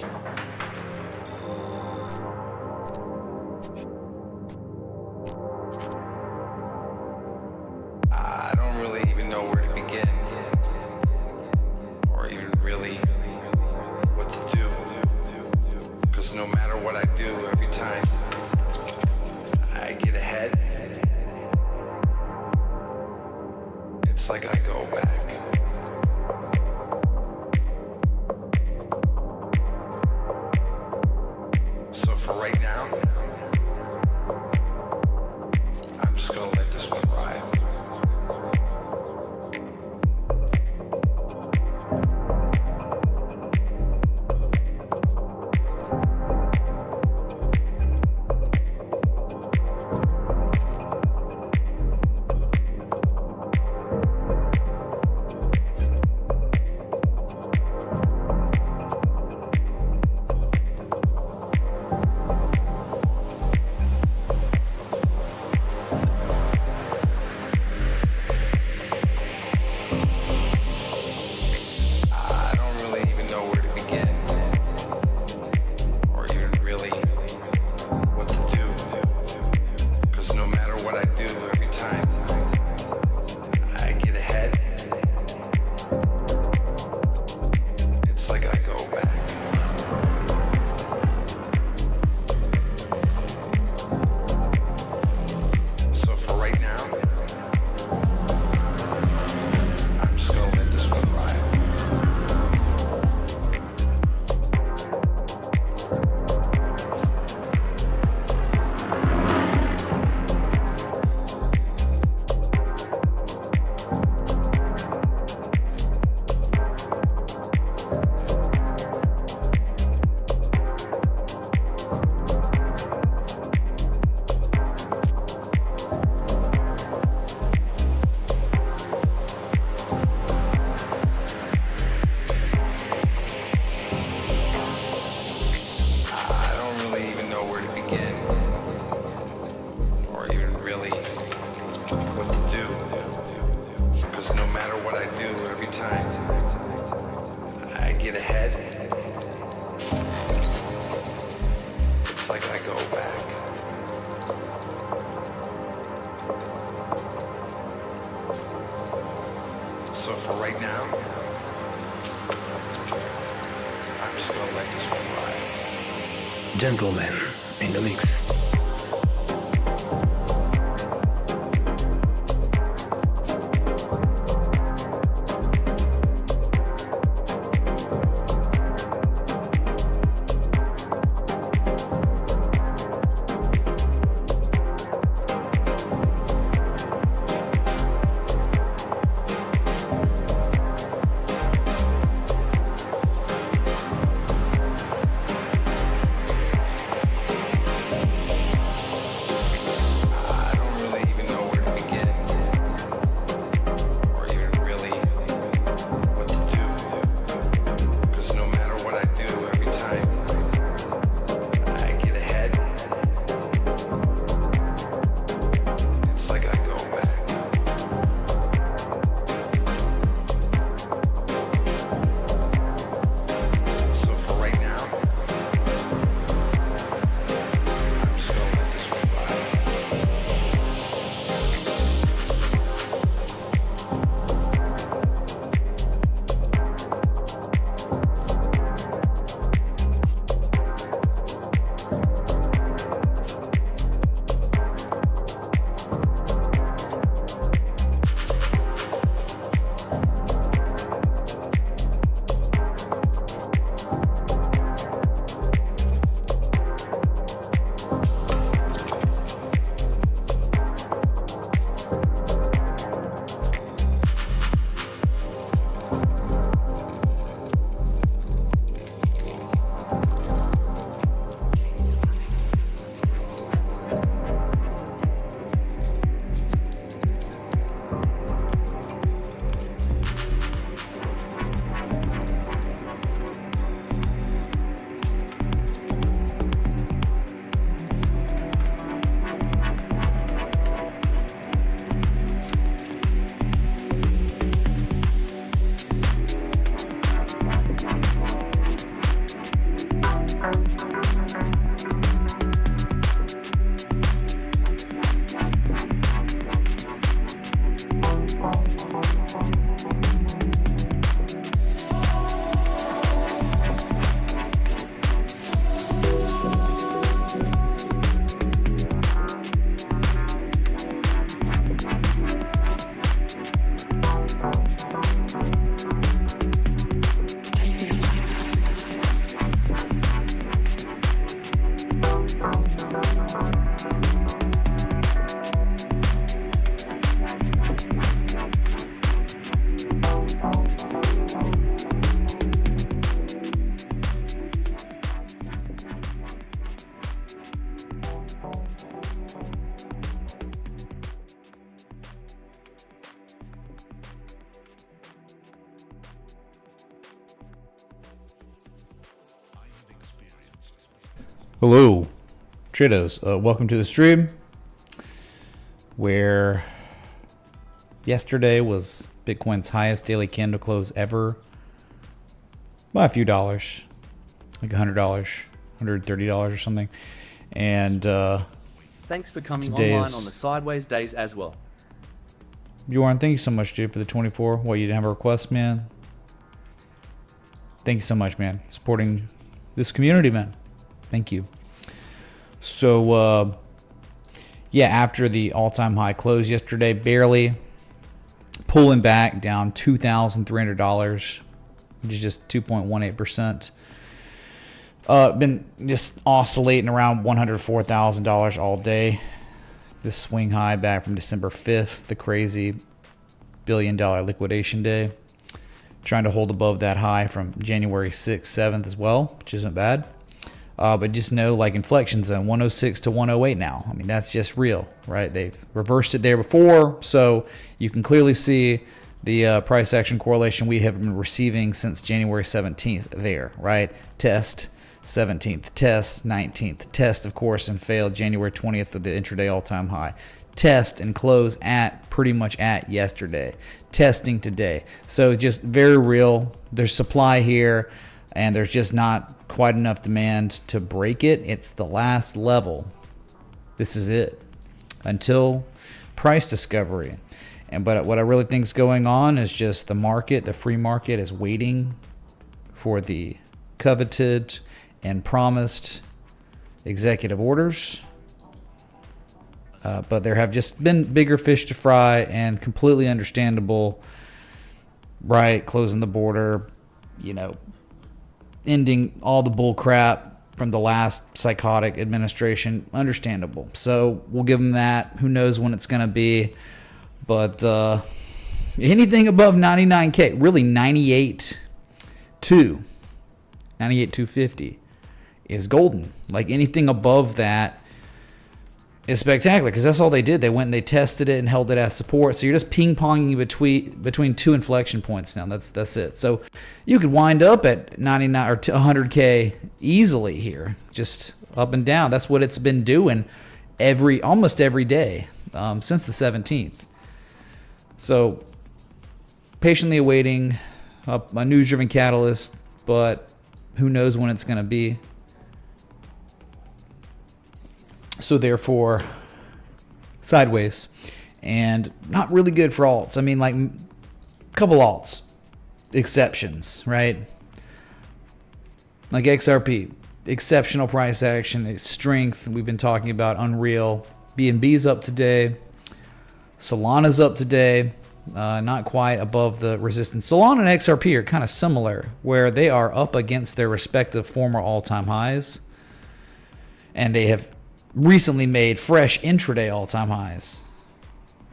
I don't really even know where to begin, or even really what to do, because no matter what I do, every time I get ahead, it's like I go back. So for right now, I'm just gonna let this one ride. So for right now, I'm just gonna let this one ride. Gentlemen in the mix. Hello, traders. Welcome to the stream where yesterday was Bitcoin's highest daily candle close ever by a few dollars, like $100, $130 or something. And thanks for coming today online is- on the sideways days as well. Bjorn, thank you so much, dude, for the 24. What, you didn't have a request, man? Thank you so much, man. Supporting this community, man. Thank you. So, yeah, after the all-time high close yesterday, barely pulling back down $2,300, which is just 2.18%. Been just oscillating around $104,000 all day. This swing high back from December 5th, the crazy billion-dollar liquidation day. Trying to hold above that high from January 6th, 7th as well, which isn't bad. But just know, like, inflection zone, 106 to 108 now. I mean, that's just real, right? They've reversed it there before, so you can clearly see the price action correlation we have been receiving since January 17th there, right? Test 17th, test 19th, test, of course, and failed January 20th of the intraday all-time high. Test and close at pretty much at yesterday. Testing today. So just very real. There's supply here, and there's just not quite enough demand to break it. It's the last level. This is it until price discovery. But what I really think is going on is just the market, the free market, is waiting for the coveted and promised executive orders. But there have just been bigger fish to fry, and completely understandable, right? Closing the border, ending all the bull crap from the last psychotic administration. Understandable. So we'll give them that. Who knows when it's going to be. But anything above 99K, really 98.250 is golden. Like, anything above that is spectacular, because that's all they did. They went and they tested it and held it as support. So you're just ping-ponging between two inflection points now. That's it. So you could wind up at 99 or 100K easily here, just up and down. That's what it's been doing almost every day since the 17th. So patiently awaiting a news-driven catalyst, but who knows when it's going to be. So therefore, sideways, and not really good for alts. I mean, like, a couple alts, exceptions, right? Like XRP, exceptional price action, its strength. We've been talking about unreal. BNB's up today. Solana's up today. Not quite above the resistance. Solana and XRP are kind of similar, where they are up against their respective former all-time highs, and they have recently made fresh intraday all-time highs,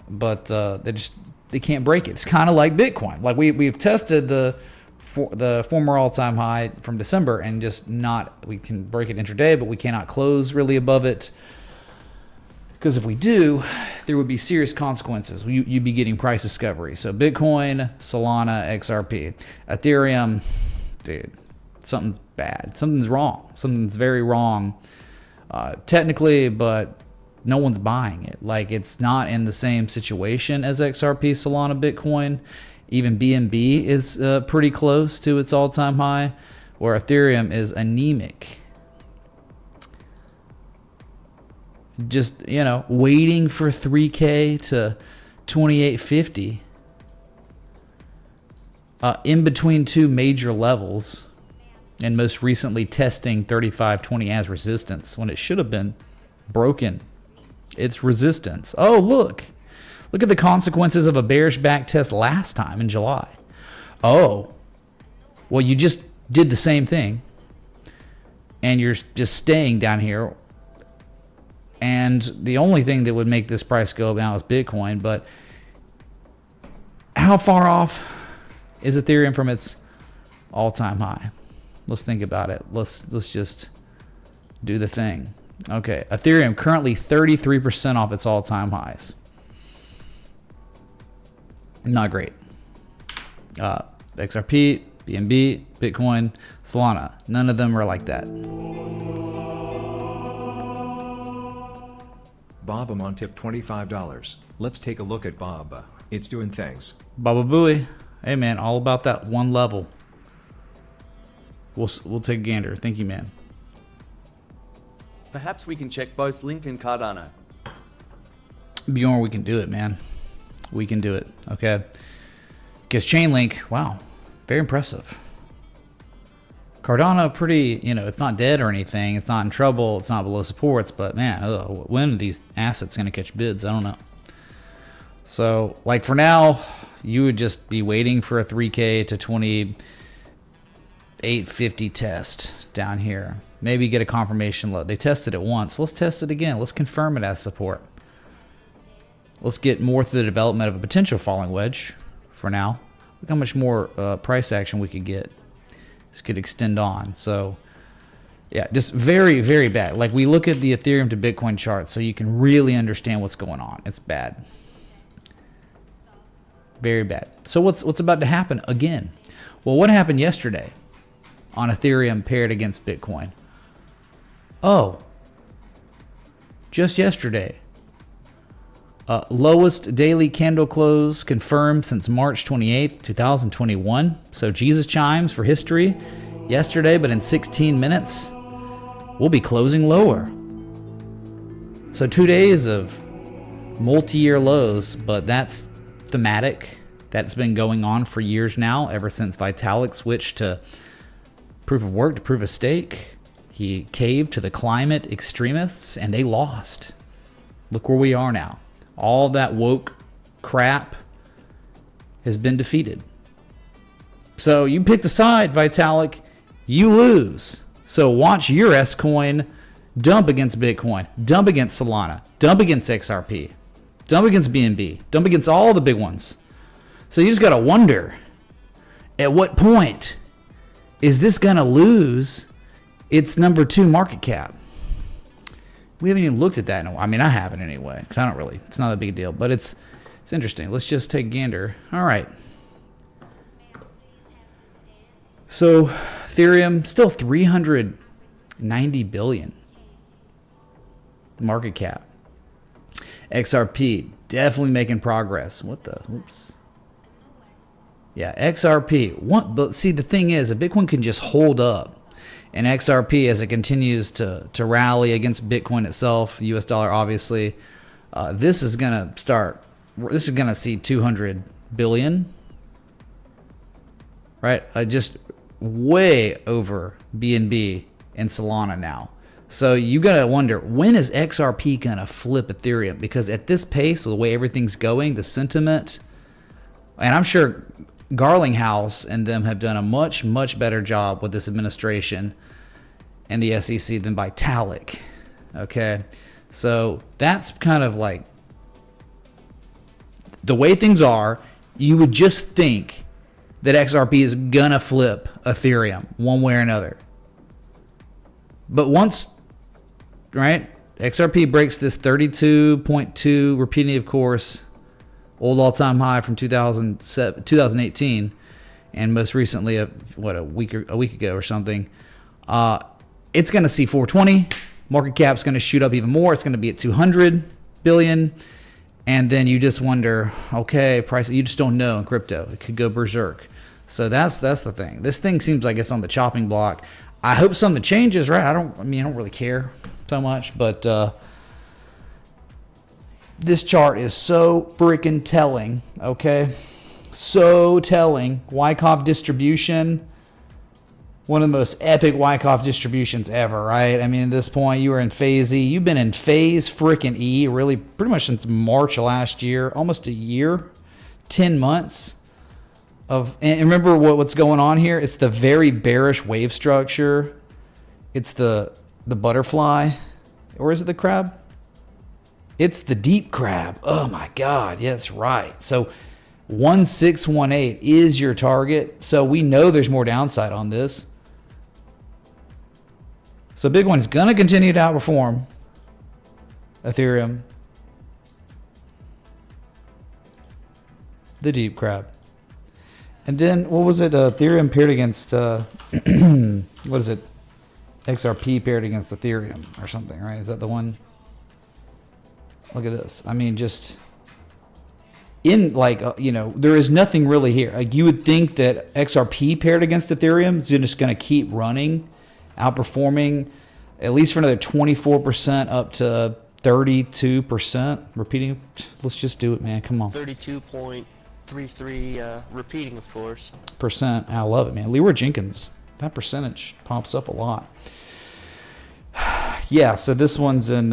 but they can't break it. It's kind of like Bitcoin. Like, we've tested the former all-time high from December, and we can break it intraday, but we cannot close really above it, because if we do, there would be serious consequences. You'd be getting price discovery. So Bitcoin, Solana, XRP, Ethereum, dude, something's bad. Something's wrong. Something's very wrong. Technically, but no one's buying it. Like, it's not in the same situation as XRP, Solana, Bitcoin. Even BNB is pretty close to its all-time high, where Ethereum is anemic. Just, waiting for 3K to 2850 in between two major levels. And most recently testing 3520 as resistance when it should have been broken its resistance. Oh, look at the consequences of a bearish back test last time in July. Oh, well, you just did the same thing, and you're just staying down here. And the only thing that would make this price go down is Bitcoin. But how far off is Ethereum from its all-time high? Let's think about it. Let's just do the thing. Okay, Ethereum currently 33% off its all-time highs. Not great. XRP, BNB, Bitcoin, Solana. None of them are like that. Bob I'm on tip $25. Let's take a look at Bob. It's doing things. Baba Booey. Hey, man, all about that one level. We'll take a gander. Thank you, man. Perhaps we can check both Link and Cardano. Bjorn, we can do it, man. We can do it, okay? Because Chainlink, wow, very impressive. Cardano, pretty, it's not dead or anything. It's not in trouble. It's not below supports. But, man, when are these assets going to catch bids? I don't know. So, like, for now, you would just be waiting for a 3K to 2850 test down here. Maybe get a confirmation low. They tested it once. Let's test it again. Let's confirm it as support. Let's get more through the development of a potential falling wedge for now. Look how much more price action we could get. This could extend on. So, yeah, just very, very bad. Like, we look at the Ethereum to Bitcoin chart so you can really understand what's going on. It's bad. Very bad. So what's about to happen again? Well, what happened yesterday on Ethereum paired against Bitcoin? Oh, just yesterday. Lowest daily candle close confirmed since March 28th, 2021. So Jesus chimes for history yesterday, but in 16 minutes, we'll be closing lower. So 2 days of multi-year lows, but that's thematic. That's been going on for years now, ever since Vitalik switched to proof of work to proof of stake. He caved to the climate extremists, and they lost. Look where we are now. All that woke crap has been defeated. So you picked a side, Vitalik. You lose. So watch your S-Coin dump against Bitcoin, dump against Solana, dump against XRP, dump against BNB, dump against all the big ones. So you just got to wonder, at what point is this going to lose its number 2 market cap? We haven't even looked at that in a while. I mean, I haven't anyway. 'Cause I don't really. It's not a big deal, but it's interesting. Let's just take a gander. All right. So Ethereum still 390 billion market cap. XRP definitely making progress. What the? Oops. Yeah, XRP. But see, the thing is, a Bitcoin can just hold up. And XRP, as it continues to rally against Bitcoin itself, US dollar obviously, this is going to see 200 billion, right? Just way over BNB and Solana now. So you got to wonder, when is XRP going to flip Ethereum? Because at this pace, with the way everything's going, the sentiment, and I'm sure Garlinghouse and them have done a much, much better job with this administration and the SEC than Vitalik. Okay, so that's kind of like the way things are. You would just think that XRP is gonna flip Ethereum one way or another. But once, right, XRP breaks this 32.2, repeating, of course, old all-time high from 2018, and most recently, a week ago or something. It's going to see 420. Market cap's going to shoot up even more. It's going to be at 200 billion, and then you just wonder, okay, price. You just don't know in crypto. It could go berserk. So that's the thing. This thing seems like it's on the chopping block. I hope something changes, right? I don't really care so much, but. This chart is so freaking telling, okay? So telling. Wyckoff distribution, one of the most epic Wyckoff distributions ever, right? I mean, at this point, you were in phase E. You've been in phase freaking E, really, pretty much since March of last year, almost a year, 10 months. And remember what's going on here? It's the very bearish wave structure. It's the butterfly. Or is it the crab? It's the deep crab. Oh my God. Yeah, that's right. So 1618 is your target. So we know there's more downside on this. So Bitcoin's going to continue to outperform Ethereum. The deep crab. And then what was it? Ethereum paired against, what is it? XRP paired against Ethereum or something, right? Is that the one? Look at this. I mean, just in like, there is nothing really here. Like you would think that XRP paired against Ethereum is just going to keep running, outperforming at least for another 24% up to 32%. Repeating, let's just do it, man. Come on. 32.33 repeating, of course. Percent. I love it, man. Leroy Jenkins, that percentage pops up a lot. Yeah, so this one's in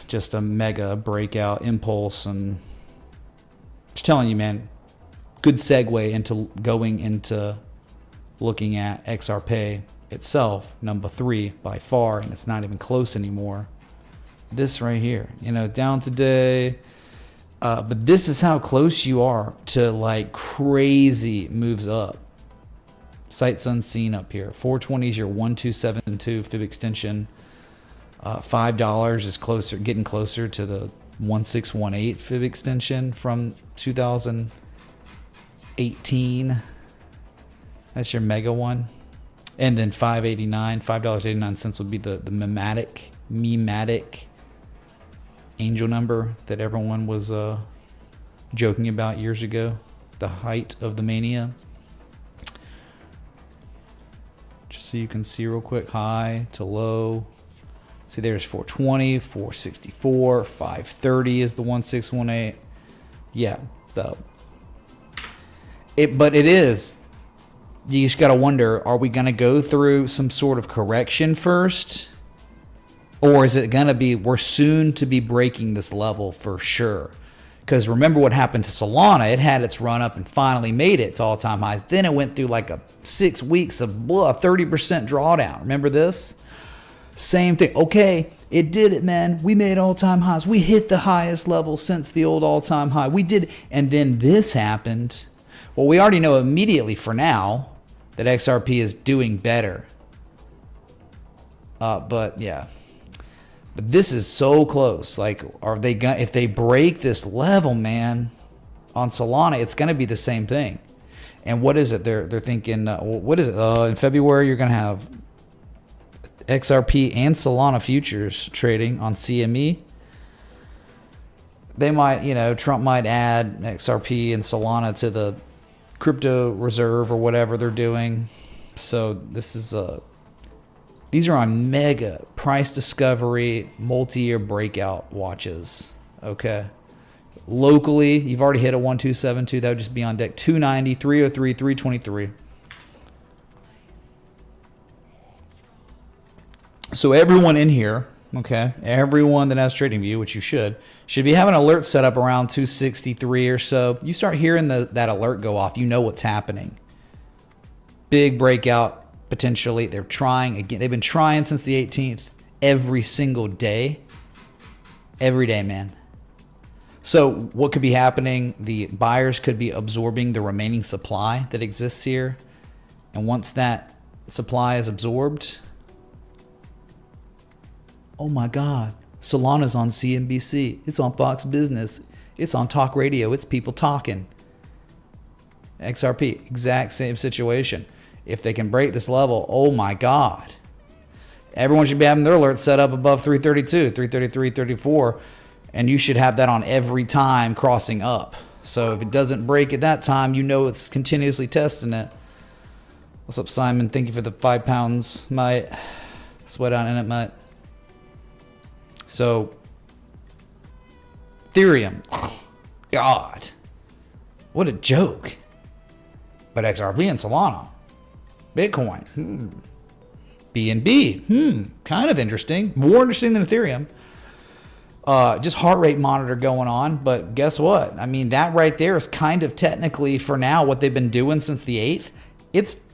just a mega breakout impulse, and just telling you, man, good segue into going into looking at XRP itself, number 3 by far, and it's not even close anymore. This right here, down today, but this is how close you are to like crazy moves up. Sights unseen up here. 420 is your 1272 fib extension. $5 is closer, getting closer to the 1618 fib extension from 2018. That's your mega one. And then $5.89 would be the mematic angel number that everyone was joking about years ago, the height of the mania. Just so you can see real quick, high to low. See, there's 420, 464, 530 is the 1618. Yeah, but it is. You just got to wonder, are we going to go through some sort of correction first? Or is it going to be, we're soon to be breaking this level for sure? Because remember what happened to Solana. It had its run up and finally made its all-time highs. Then it went through like 6 weeks of 30% drawdown. Remember this? Same thing. Okay, it did it, man. We made all-time highs. We hit the highest level since the old all-time high. We did. And then this happened. Well, we already know immediately for now that XRP is doing better. But yeah. But this is so close. Like, are they going? If they break this level, man, on Solana, it's going to be the same thing. And what is it? They're thinking. What is it? In February, you're going to have XRP and Solana futures trading on CME. They might, Trump might add XRP and Solana to the crypto reserve or whatever they're doing. So this is these are on mega price discovery, multi-year breakout watches. Okay. Locally, you've already hit a 1272. That would just be on deck. 290, 303, 323. So everyone in here, okay, everyone that has TradingView, which you should be having an alert set up around 263 or so. You start hearing that alert go off, you know what's happening. Big breakout, potentially. They're trying again. They've been trying since the 18th every single day. Every day, man. So what could be happening? The buyers could be absorbing the remaining supply that exists here. And once that supply is absorbed, oh my God, Solana's on CNBC. It's on Fox Business. It's on talk radio. It's people talking. XRP, exact same situation. If they can break this level, oh my God. Everyone should be having their alerts set up above 332, 333, 34. And you should have that on every time crossing up. So if it doesn't break at that time, you know it's continuously testing it. What's up, Simon? Thank you for the 5 pounds, mate. Sweat out in it, mate. So, Ethereum. Oh, God. What a joke. But XRP and Solana. Bitcoin. BNB. Kind of interesting. More interesting than Ethereum. Just heart rate monitor going on. But guess what? I mean, that right there is kind of technically, for now, what they've been doing since the 8th.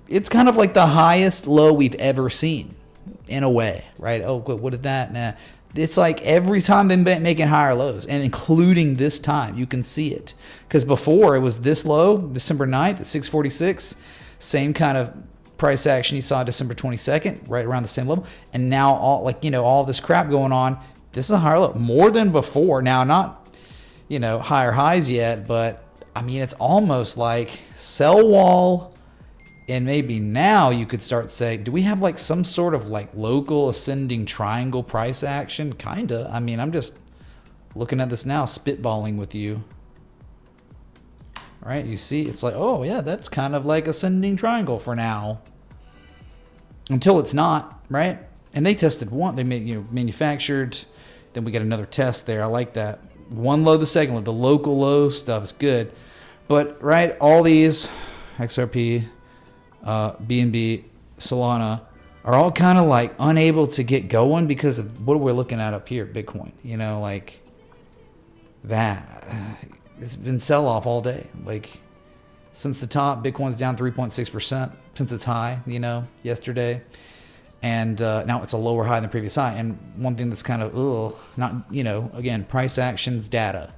It's kind of like the highest low we've ever seen. In a way, right? Oh, what did that? Nah. It's like every time they've been making higher lows, and including this time, you can see it. Because before it was this low, December 9th at 646, same kind of price action you saw December 22nd, right around the same level. And now all this crap going on, this is a higher low, more than before. Now, not, higher highs yet, but I mean, it's almost like sell wall. And maybe now you could start saying, do we have like some sort of like local ascending triangle price action? Kinda. I mean, I'm just looking at this now, spitballing with you. Right, you see, it's like, oh yeah, that's kind of like ascending triangle for now. Until it's not, right? And they tested one, they made, manufactured, then we get another test there. I like that. One low, the second low, the local low stuff is good. But, right, all these, XRP, BNB, Solana, are all kind of like unable to get going because of what we're looking at up here, Bitcoin. Like that. It's been sell-off all day. Like, since the top, Bitcoin's down 3.6% since its high, yesterday. And now it's a lower high than the previous high. And one thing that's kind of, again, price action's data.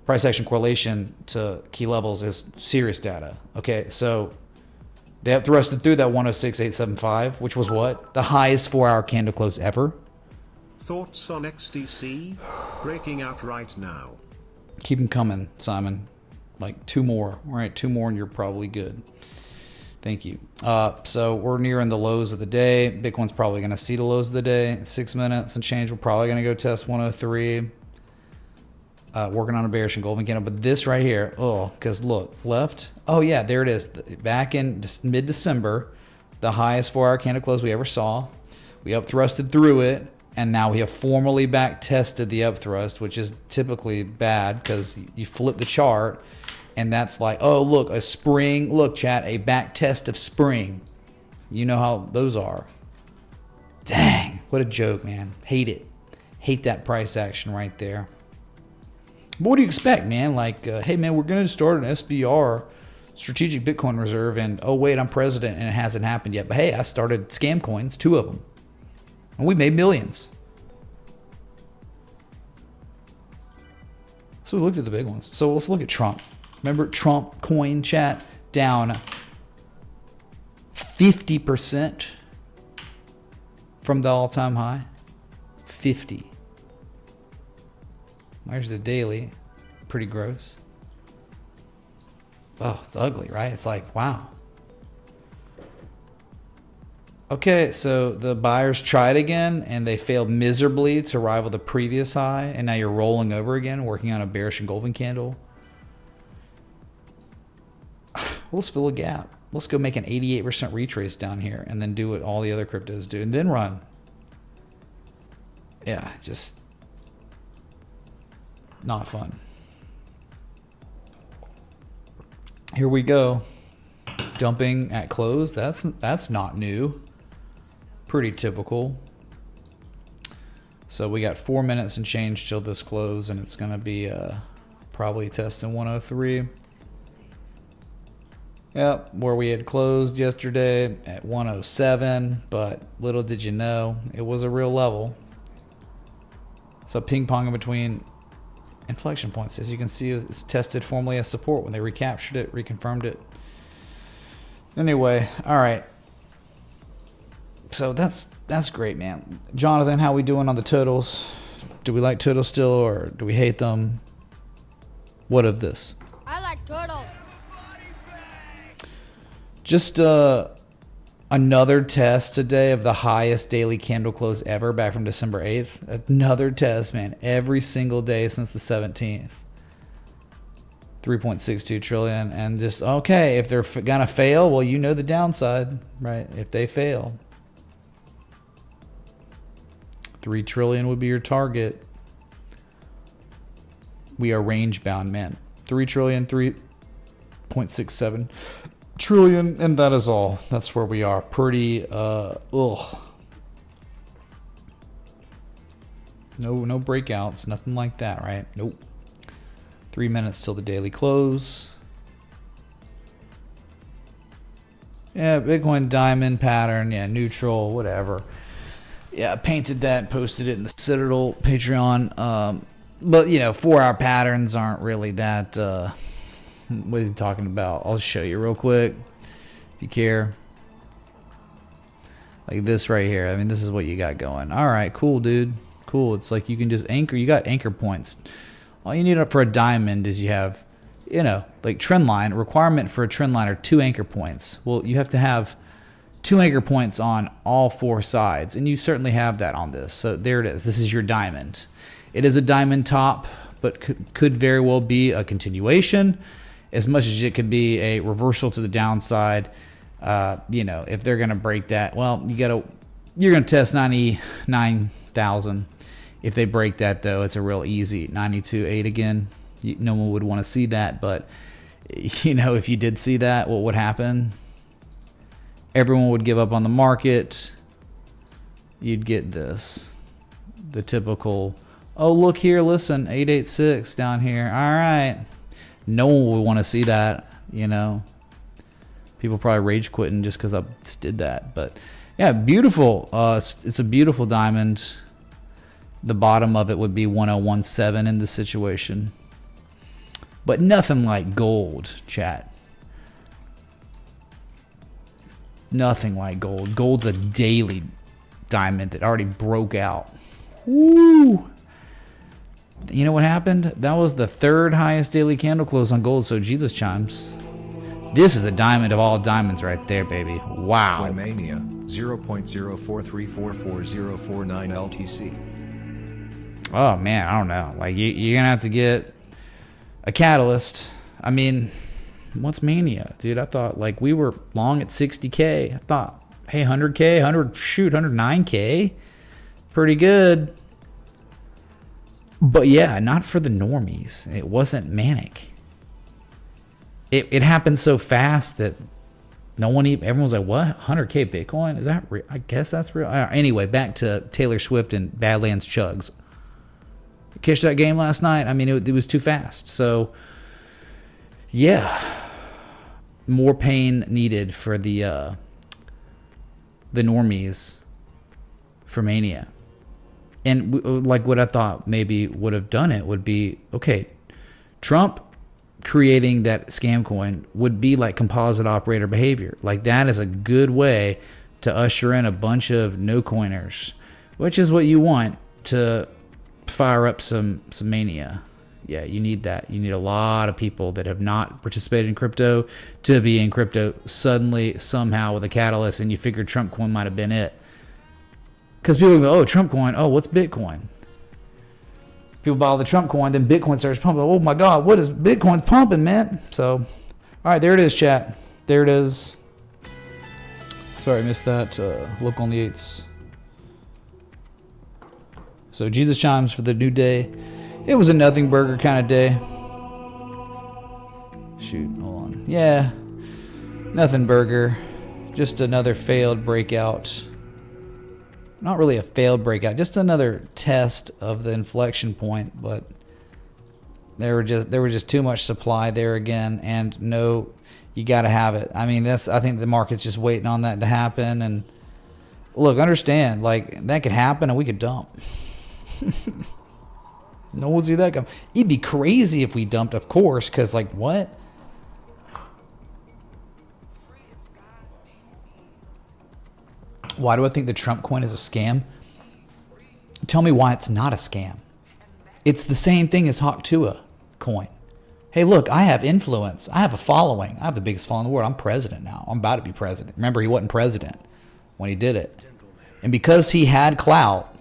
Price action correlation to key levels is serious data. Okay, so they have thrusted through that 106.875, which was what? The highest 4-hour candle close ever. Thoughts on XDC? Breaking out right now. Keep them coming, Simon. Like 2 more. All right, 2 more and you're probably good. Thank you. So we're nearing the lows of the day. Bitcoin's probably going to see the lows of the day. 6 minutes and change. We're probably going to go test 103. Working on a bearish engulfing candle. But this right here, because look, left. Oh, yeah, there it is. Back in mid-December, the highest 4-hour candle close we ever saw. We up thrusted through it. And now we have formally back tested the up thrust, which is typically bad because you flip the chart and that's like, oh, look, a spring. Look, chat, a back test of spring. You know how those are. Dang, what a joke, man. Hate it. Hate that price action right there. But what do you expect, man? Like, hey, man, we're going to start an SBR, Strategic Bitcoin Reserve, and oh, wait, I'm president and it hasn't happened yet. But hey, I started scam coins, 2 of them. And we made millions. So we looked at the big ones. So let's look at Trump. Remember Trump coin, chat? Down 50% from the all-time high. 50. There's the daily. Pretty gross. Oh, it's ugly, right? It's like, wow. Okay, so the buyers tried again and they failed miserably to rival the previous high, and now you're rolling over again, working on a bearish engulfing candle. Let's fill a gap. Let's go make an 88% retrace down here and then do what all the other cryptos do and then run. Yeah, just not fun. Here we go. Dumping at close. That's not new. Pretty typical. So we got 4 minutes and change till this close, and it's going to be probably testing 103. Yep, where we had closed yesterday at 107, but little did you know, it was a real level. So ping-ponging between inflection points. As you can see, it's tested formally as support when they recaptured it, reconfirmed it. Anyway, all right. So that's great, man. Jonathan, how we doing on the totals? Do we like totals still, or do we hate them? What of this? I like turtles. Just another test today of the highest daily candle close ever back from December 8th. Another test, man. Every single day since the 17th. 3.62 trillion. And just, okay, if they're going to fail, well, you know the downside, right? If they fail. 3 trillion would be your target. We are range bound, man. 3 trillion, 3.67 trillion, and that is all. That's where we are. Pretty No breakouts, nothing like that, right? Nope. 3 minutes till the daily close. Yeah, Bitcoin diamond pattern, yeah, neutral, whatever. Yeah, I painted that, posted it in the Citadel Patreon. But, 4-hour patterns aren't really that... what are you talking about? I'll show you real quick, if you care. Like this right here. I mean, this is what you got going. All right, cool, dude. Cool. It's like you can just anchor. You got anchor points. All you need for a diamond is you have, like trend line. Requirement for a trend line are 2 anchor points. Well, you have to have 2 anchor points on all 4 sides, and you certainly have that on this. So there it is. This is your diamond. It is a diamond top, but could very well be a continuation, as much as it could be a reversal to the downside. You know, if they're going to break that, well, you're going to test 99,000. If they break that, though, it's a real easy 92.8 again. No one would want to see that, but you know, if you did see that, what would happen? Everyone would give up on the market. You'd get this, the typical, oh, look here, listen, 886 down here. All right. No one would want to see that, you know. People probably rage quitting just because I just did that. But yeah, beautiful. It's a beautiful diamond. The bottom of it would be 1017 in this situation. But nothing like gold, chat. Nothing like gold. Gold's a daily diamond that already broke out. Woo! You know what happened? That was the third highest daily candle close on gold, so Jesus chimes. This is a diamond of all diamonds right there, baby. Wow. Mania 0.04344049 LTC. Oh, man, I don't know. Like, you're going to have to get a catalyst. I mean, what's mania? Dude, I thought, like, we were long at 60K. I thought, hey, 100K, 109K. Pretty good. But, yeah, not for the normies. It wasn't manic. It happened so fast that no one even, everyone was like, what? 100K Bitcoin? Is that real? I guess that's real. Anyway, back to Taylor Swift and Badlands Chugs. Catch that game last night? I mean, it was too fast. So, yeah. More pain needed for the normies for mania. And like what I thought maybe would have done it would be, okay, Trump creating that scam coin would be like composite operator behavior. Like that is a good way to usher in a bunch of no coiners, which is what you want to fire up some mania. Yeah, you need that. You need a lot of people that have not participated in crypto to be in crypto suddenly, somehow, with a catalyst, and you figure Trump coin might have been it. Because people go, oh, Trump coin, oh, what's Bitcoin? People buy all the Trump coin, then Bitcoin starts pumping. Oh my God, what is Bitcoin's pumping, man? So, all right, there it is, chat. There it is. Sorry, I missed that. Look on the 8s. So Jesus chimes for the new day. It was a nothing burger kind of day. Shoot, hold on. Yeah, nothing burger. Just another failed breakout. Not really a failed breakout, just another test of the inflection point, but there were just too much supply there again, and no, you got to have it. I mean, I think the market's just waiting on that to happen. And look, understand, like that could happen and we could dump. No one see that come. It'd be crazy if we dumped, of course, because like what? Why do I think the Trump coin is a scam? Tell me why it's not a scam. It's the same thing as Hawk2a coin. Hey, look, I have influence. I have a following. I have the biggest following in the world. I'm president now. I'm about to be president. Remember, he wasn't president when he did it. And because he had clout,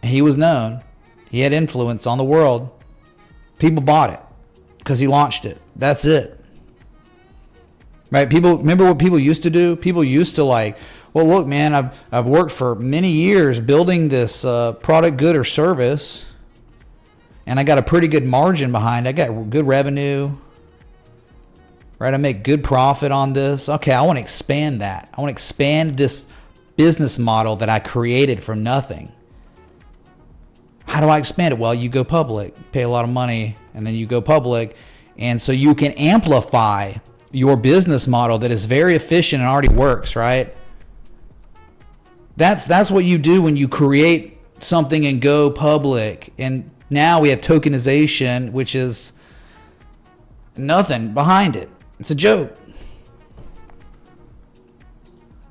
he was known, he had influence on the world, people bought it because he launched it. That's it. Right? People remember what people used to do? People used to like, well, look, man, I've worked for many years building this product, good, or service, and I got a pretty good margin behind it. I got good revenue. Right? I make good profit on this. Okay, I want to expand that. I want to expand this business model that I created from nothing. How do I expand it? Well, you go public, pay a lot of money, and then you go public, and so you can amplify your business model that is very efficient and already works, right? That's what you do when you create something and go public. And now we have tokenization, which is nothing behind it. It's a joke.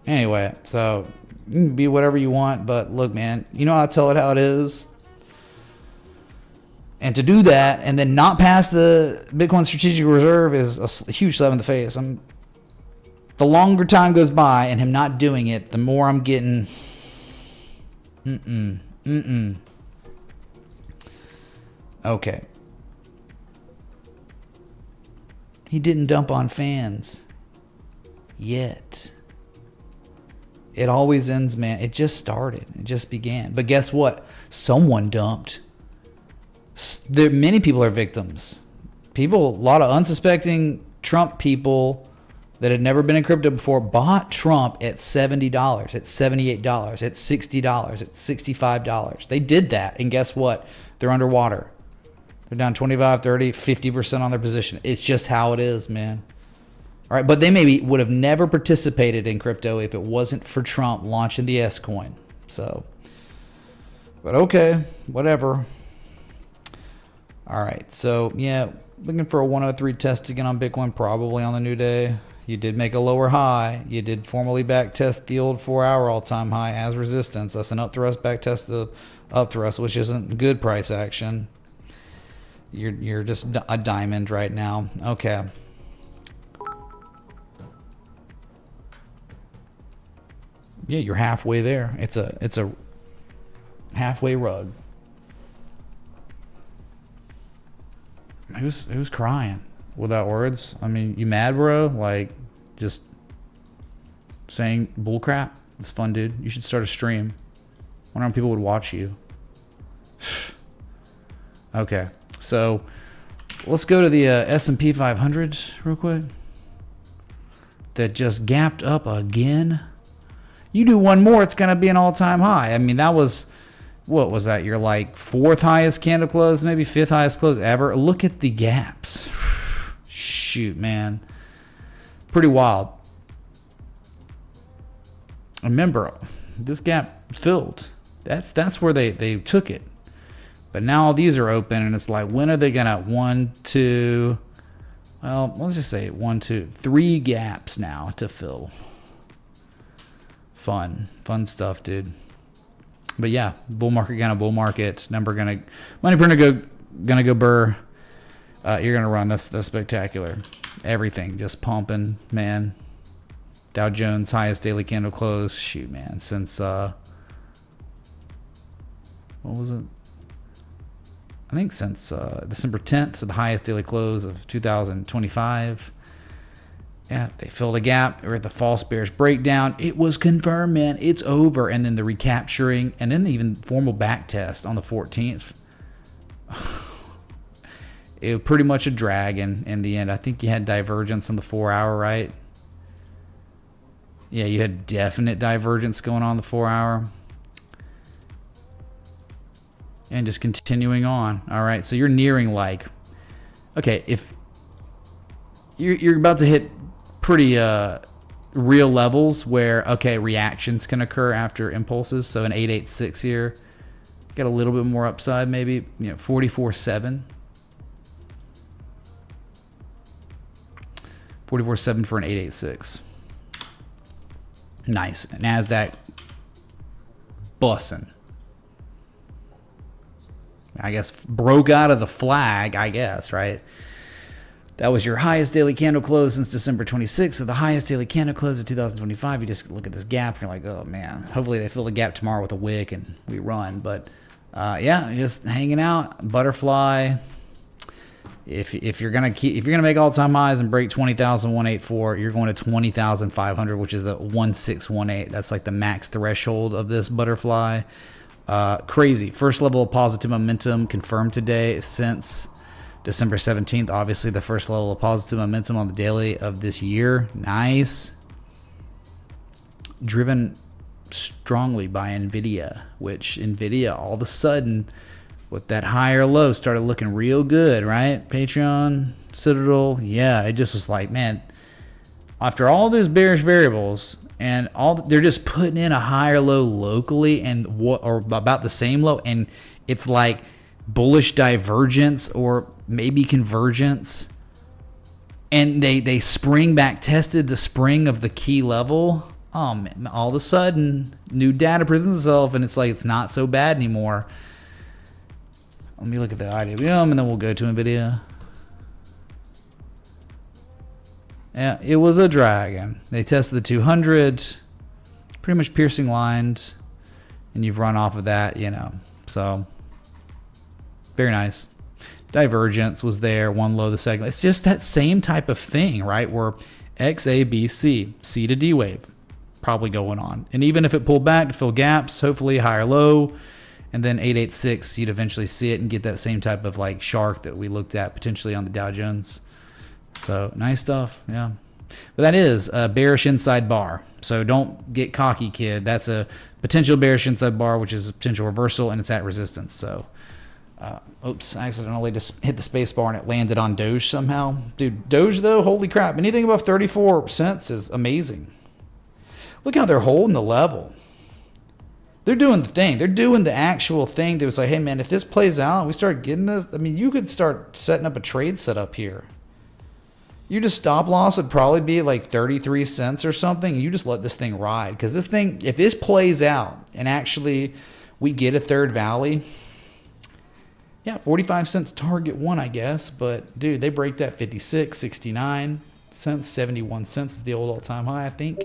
Anyway, so you can be whatever you want, but look, man, you know how I tell it how it is. And to do that and then not pass the Bitcoin Strategic Reserve is a huge slap in the face. The longer time goes by and him not doing it, the more I'm getting, Okay. He didn't dump on fans. Yet. It always ends, man. It just started. It just began. But guess what? Someone dumped. Many people are victims. People, a lot of unsuspecting Trump people that had never been in crypto before bought Trump at $70, at $78, at $60, at $65. They did that. And guess what? They're underwater. They're down 25, 30, 50% on their position. It's just how it is, man. All right, but they maybe would have never participated in crypto if it wasn't for Trump launching the S coin. So, but okay, whatever. All right, so yeah, looking for a 103 test again on Bitcoin, probably on the new day. You did make a lower high. You did formally back test the old 4-hour all-time high as resistance. That's an up thrust, back test the up thrust, which isn't good price action. You're just a diamond right now. Okay. Yeah, you're halfway there. It's a halfway rug. Who's crying without words? I mean, you mad, bro? Like, just saying bullcrap? It's fun, dude. You should start a stream. Wonder how many people would watch you. Okay, so let's go to the S&P 500 real quick. That just gapped up again. You do one more, it's gonna be an all-time high. I mean, that was, what was that? Your like 4th highest candle close, maybe 5th highest close ever. Look at the gaps. Shoot, man, pretty wild. Remember, this gap filled. That's where they took it. But now all these are open, and it's like, when are they gonna 1, 2? Well, let's just say 1, 2, 3 gaps now to fill. Fun stuff, dude. But yeah, bull market gonna bull market. Money printer gonna go burr. You're gonna run. That's spectacular. Everything just pumping, man. Dow Jones highest daily candle close. Shoot, man. Since what was it? I think since December 10th, so the highest daily close of 2025. Yeah, they filled a gap. We're at the false bearish breakdown. It was confirmed, man. It's over. And then the recapturing, and then the even formal back test on the 14th. It was pretty much a drag in the end. I think you had divergence on the 4-hour, right? Yeah, you had definite divergence going on the 4-hour. And just continuing on. All right, so you're nearing like, okay, if you're about to hit pretty real levels where, okay, reactions can occur after impulses. So an 886 here, got a little bit more upside, maybe, 44.7. 44.7 for an 886. Nice. NASDAQ bussin'. I guess broke out of the flag, I guess, right? That was your highest daily candle close since December 26th. So the highest daily candle close of 2025. You just look at this gap and you're like, oh man, hopefully they fill the gap tomorrow with a wick and we run. But yeah, just hanging out, butterfly. If you're gonna make all-time highs and break 20,184, you're going to 20,500, which is the 1618. That's like the max threshold of this butterfly. Crazy. First level of positive momentum confirmed today since December 17th. Obviously, the first level of positive momentum on the daily of this year. Nice. Driven strongly by Nvda, which Nvda all of a sudden, with that higher low, started looking real good, right? Patreon, Citadel. Yeah, it just was like, man, after all those bearish variables and they're just putting in a higher low locally and or about the same low, and it's like bullish divergence or maybe convergence, and they spring back tested the spring of the key level. Man, all of a sudden new data presents itself and it's like, it's not so bad anymore. Let me look at the IWM and then we'll go to Nvidia. Yeah, it was a dragon. They tested the 200, pretty much piercing lines, and you've run off of that, so very nice. divergence was there, one low the second. It's just that same type of thing, right? Where X, A, B, C, C to D wave probably going on. And even if it pulled back to fill gaps, hopefully higher low, and then 886, you'd eventually see it and get that same type of like shark that we looked at potentially on the Dow Jones. So nice stuff, yeah. But that is a bearish inside bar. So don't get cocky, kid. That's a potential bearish inside bar, which is a potential reversal, and it's at resistance. So, oops, I accidentally just hit the space bar and it landed on Doge somehow. Dude, Doge though, holy crap. Anything above 34 cents is amazing. Look how they're holding the level. They're doing the thing. They're doing the actual thing. They was like, hey man, if this plays out and we start getting this, I mean, you could start setting up a trade setup here. You just stop loss would probably be like 33 cents or something. You just let this thing ride. Because this thing, if this plays out and actually we get a third valley, yeah, 45 cents target one, I guess. But dude, they break that 56, 69 cents, 71 cents is the old all-time high, I think.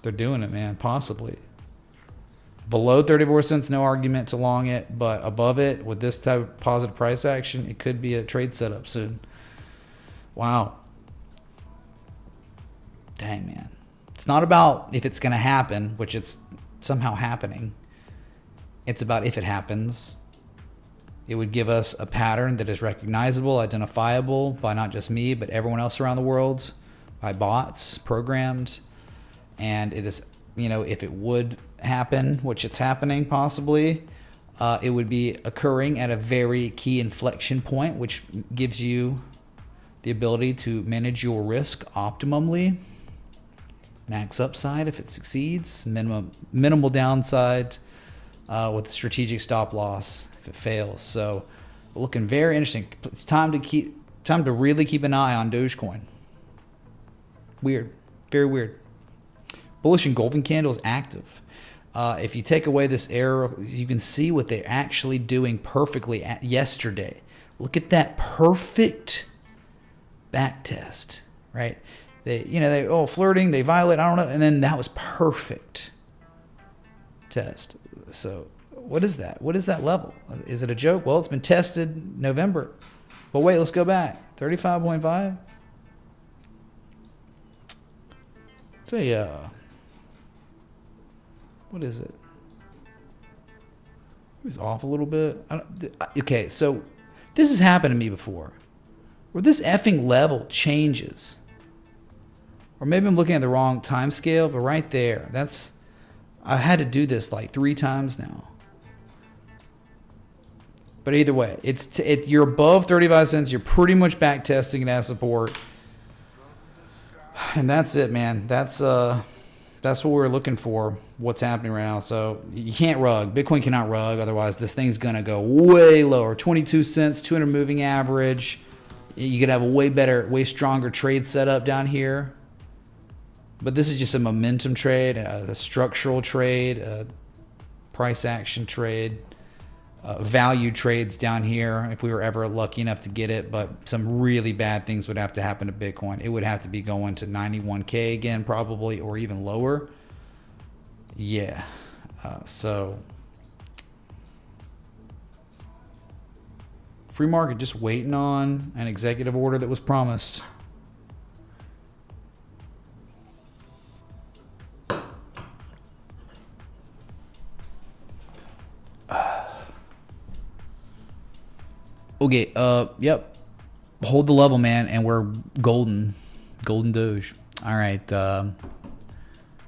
They're doing it, man, possibly. Below 34 cents, no argument to long it, but above it, with this type of positive price action, it could be a trade setup soon. Wow. Dang, man. It's not about if it's going to happen, which it's somehow happening. It's about if it happens. It would give us a pattern that is recognizable, identifiable by not just me, but everyone else around the world, by bots, programmed. And it is, you know, if it would happen, which it's happening possibly, it would be occurring at a very key inflection point, which gives you the ability to manage your risk optimally. Max upside if it succeeds, minimal downside with a strategic stop loss if it fails. So looking very interesting. It's time to really keep an eye on Dogecoin. Weird, very weird. Bullish engulfing candle is active. If you take away this error, you can see what they're actually doing perfectly yesterday. Look at that perfect back test, right? They flirting, they violate, I don't know, and then that was perfect test. So what is that? What is that level? Is it a joke? Well, it's been tested November. But wait, let's go back. 35.5. It's a what is it? It was off a little bit. Okay, so this has happened to me before, where this effing level changes. Or maybe I'm looking at the wrong time scale, but right there, I had to do this like 3 times now. But either way, you're above 35 cents. You're pretty much back testing it as support. And that's it, man. That's what we're looking for, what's happening right now. So you can't rug. Bitcoin cannot rug. Otherwise, this thing's going to go way lower. 22 cents, 200 moving average. You could have a way better, way stronger trade setup down here. But this is just a momentum trade, a structural trade, a price action trade, value trades down here if we were ever lucky enough to get it. But some really bad things would have to happen to Bitcoin. It would have to be going to 91K again probably, or even lower. Yeah. So free market just waiting on an executive order that was promised. Okay, yep. Hold the level, man, and we're golden. Golden Doge. All right, got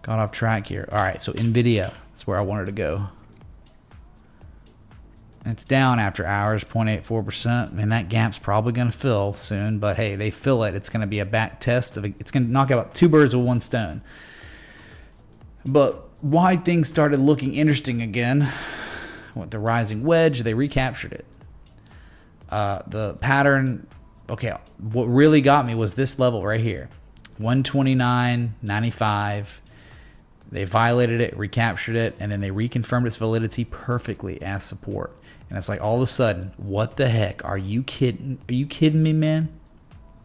off track here. All right, so Nvda, that's where I wanted to go. It's down after hours, 0.84%. And that gap's probably going to fill soon, but hey, they fill it. It's going to be a back test. It's going to knock out 2 birds with 1 stone. But why things started looking interesting again, with the rising wedge, they recaptured it. The pattern, okay, what really got me was this level right here, 129.95. They violated it, recaptured it, and then they reconfirmed its validity perfectly as support. And it's like all of a sudden, what the heck? Are you kidding? Are you kidding me, man?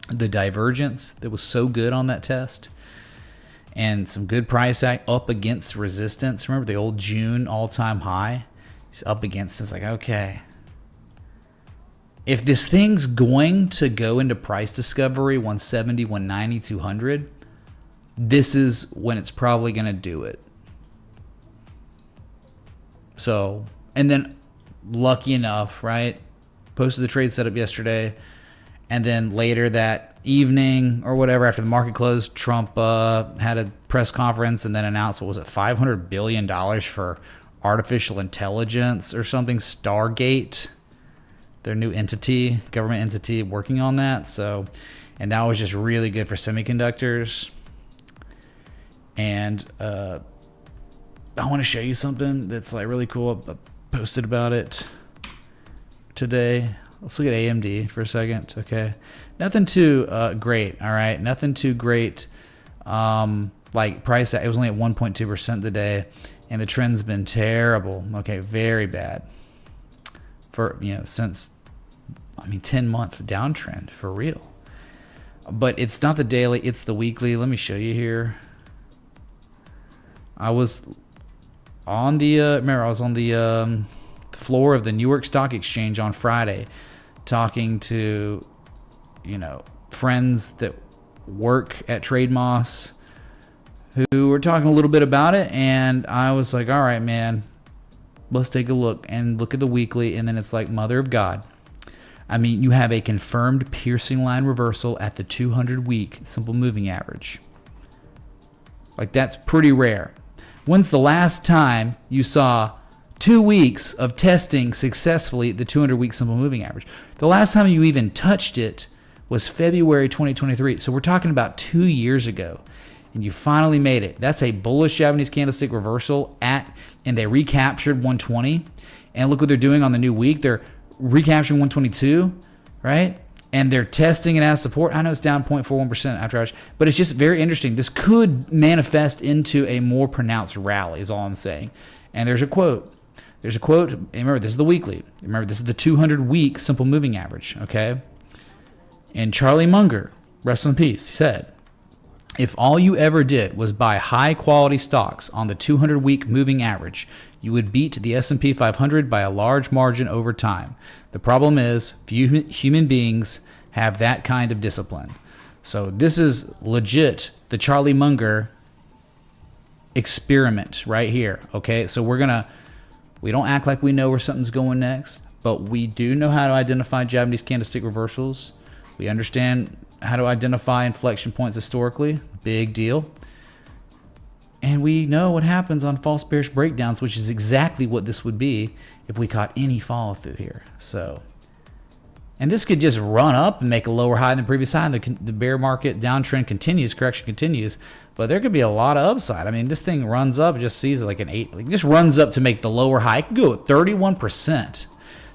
The divergence that was so good on that test. and some good price act up against resistance. Remember the old June all-time high? It's up against it. It's like, okay, if this thing's going to go into price discovery 170, 190, 200, this is when it's probably going to do it. So, and then lucky enough, right? Posted the trade setup yesterday. And then later that evening or whatever, after the market closed, Trump had a press conference and then announced, what was it, $500 billion for artificial intelligence or something, Stargate, their new entity, government entity working on that. So, and that was just really good for semiconductors. And I want to show you something that's like really cool. I posted about it today. Let's look at AMD for a second. Okay, nothing too great. All right, nothing too great. Like price, it was only at 1.2% today, and the trend's been terrible. Okay, very bad for since 10-month downtrend for real. But it's not the daily; it's the weekly. Let me show you here. I was on the remember I was on the floor of the New York Stock Exchange on Friday, talking to friends that work at TradeMoss who were talking a little bit about it, and I was like, all right, man, let's take a look and look at the weekly. And then it's like, mother of God, I mean, you have a confirmed piercing line reversal at the 200-week simple moving average. Like, that's pretty rare. When's the last time you saw 2 weeks of testing successfully the 200-week simple moving average? The last time you even touched it was February 2023. So we're talking about 2 years ago, and you finally made it. That's a bullish Japanese candlestick reversal and they recaptured 120. And look what they're doing on the new week. They're recapturing 122, right? And they're testing it as support. I know it's down 0.41% after hours, but it's just very interesting. This could manifest into a more pronounced rally, is all I'm saying. And there's a quote. There's a quote. Remember, this is the weekly. Remember, this is the 200-week simple moving average, okay? And Charlie Munger, rest in peace, said, if all you ever did was buy high-quality stocks on the 200-week moving average, you would beat the S&P 500 by a large margin over time. The problem is few human beings have that kind of discipline. So this is legit the Charlie Munger experiment right here, okay? So we don't act like we know where something's going next, but we do know how to identify Japanese candlestick reversals. We understand how to identify inflection points historically. Big deal. And we know what happens on false bearish breakdowns, which is exactly what this would be if we caught any follow through here. So, and this could just run up and make a lower high than the previous high, and the bear market downtrend continues, correction continues, but there could be a lot of upside. I mean, this thing runs up, just sees it like an 8, like just runs up to make the lower high. It could go at 31%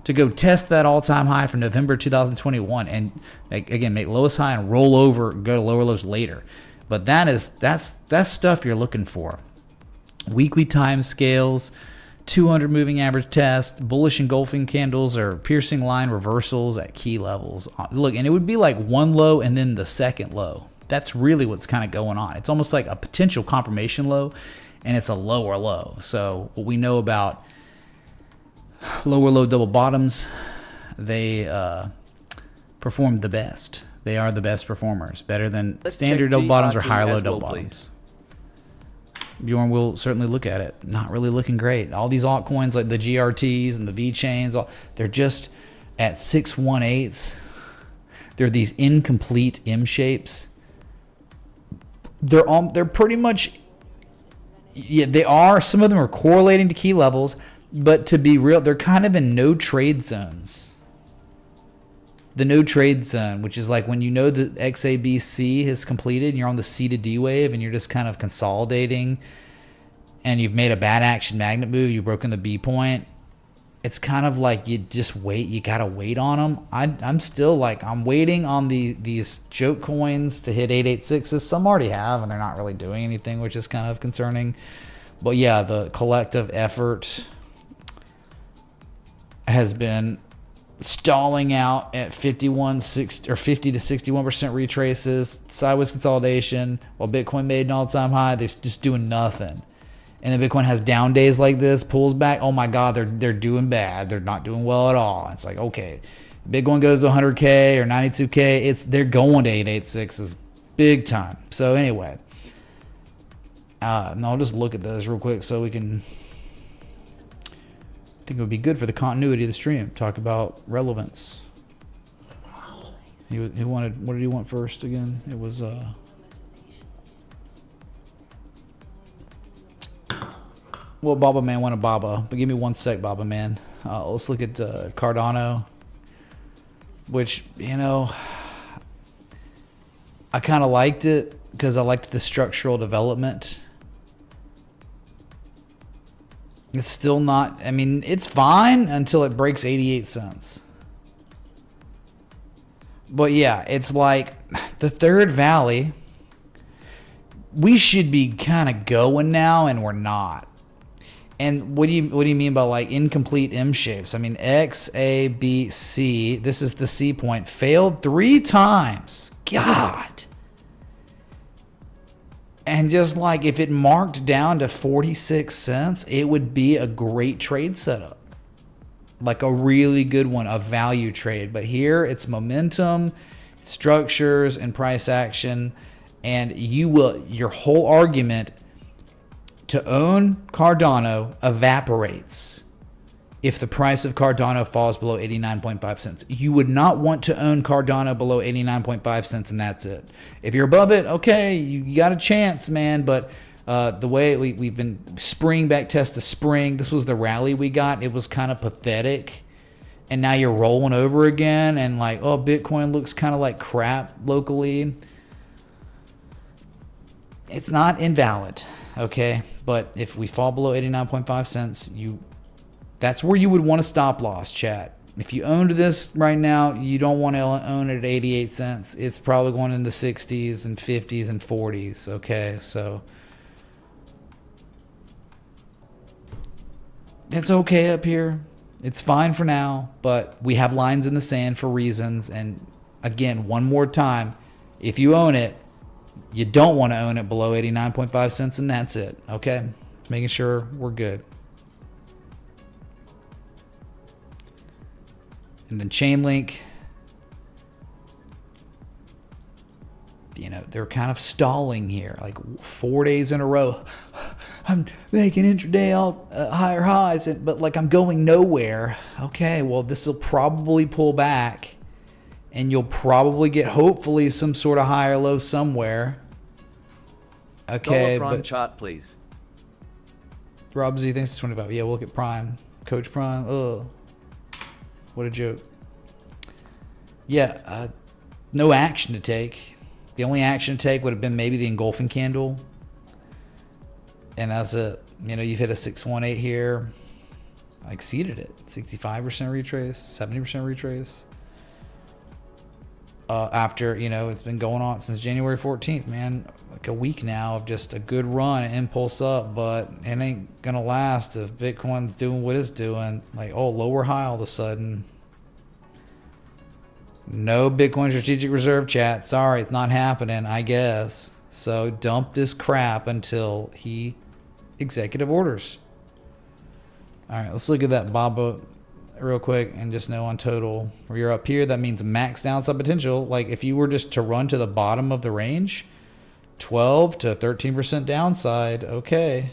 to go test that all-time high for November 2021, and again make lowest high and roll over, go to lower lows later. But that's stuff you're looking for. Weekly time scales, 200 moving average test, bullish engulfing candles or piercing line reversals at key levels. Look, and it would be like one low and then the second low. That's really what's kind of going on. It's almost like a potential confirmation low, and it's a lower low. So what we know about lower low double bottoms, they perform the best. They are the best performers, better than standard double bottoms or higher low double bottoms. Bjorn will certainly look at it. Not really looking great. All these altcoins like the GRTs and the V chains, they're just at 618s. They're these incomplete M shapes. They're pretty much, yeah, they are. Some of them are correlating to key levels, but to be real, they're kind of in no trade zones. The no trade zone, which is like when you know the XABC has completed and you're on the C to D wave and you're just kind of consolidating and you've made a bad action magnet move, you've broken the B point. It's kind of like you just wait. You got to wait on them. I'm still like, I'm waiting on these joke coins to hit 886s. Some already have, and they're not really doing anything, which is kind of concerning. But yeah, the collective effort has been stalling out at 50 to 61% retraces, sideways consolidation, while Bitcoin made an all-time high. They're just doing nothing. And then Bitcoin has down days like this, pulls back. Oh my God, they're doing bad. They're not doing well at all. It's like, okay, Bitcoin goes to 100K or 92K. They're going to 886s big time. So anyway, I'll just look at those real quick so we can. I think it would be good for the continuity of the stream. Talk about relevance. He wanted. What did he want first again? It was. Well, Baba Man wanted Baba, but give me one sec, Baba Man. Let's look at Cardano, which, you know, I kind of liked it because I liked the structural development. It's still not, I mean, it's fine until it breaks 88 cents. But yeah, it's like the third valley. We should be kind of going now, and we're not. And what do you mean by like incomplete M shapes? I mean, X, A, B, C. This is the C point. Failed 3 times. God. And just like if it marked down to 46 cents, it would be a great trade setup. Like a really good one, a value trade. But here it's momentum, structures, and price action. And your whole argument to own Cardano evaporates if the price of Cardano falls below 89.5 cents. You would not want to own Cardano below 89.5 cents, and that's it. If you're above it, okay, you got a chance, man. But the way we've been spring back test to spring, this was the rally we got. It was kind of pathetic. And now you're rolling over again, and like, oh, Bitcoin looks kind of like crap locally. It's not invalid, okay? But if we fall below 89.5 cents, that's where you would want to stop loss, chat. If you owned this right now, you don't want to own it at 88 cents. It's probably going in the 60s and 50s and 40s, okay? So it's okay up here. It's fine for now, but we have lines in the sand for reasons. And again, one more time, if you own it, you don't want to own it below 89.5 cents, and that's it, okay? Making sure we're good. And then Chainlink, you know, they're kind of stalling here, like 4 days in a row. I'm making intraday higher highs, but like I'm going nowhere. Okay, well, this will probably pull back, and you'll probably get hopefully some sort of higher low somewhere. Okay, Dollar Prime but chart, please. Rob Z thinks it's 25. Yeah, we'll look at Prime. Coach Prime. Ugh. What a joke. Yeah, no action to take. The only action to take would have been maybe the engulfing candle. And that's it. You know, you've hit a 618 here. I exceeded it. 65% retrace, 70% retrace. After, you know, it's been going on since January 14th, man. Like a week now of just a good run, an impulse up, but it ain't gonna last if Bitcoin's doing what it's doing. Like, oh, lower high all of a sudden. No Bitcoin strategic reserve, chat. Sorry, it's not happening, I guess. So dump this crap until he executive orders. All right, let's look at that Baba real quick and just know on total where you're up here, that means max downside potential. Like if you were just to run to the bottom of the range, 12 to 13% downside. Okay,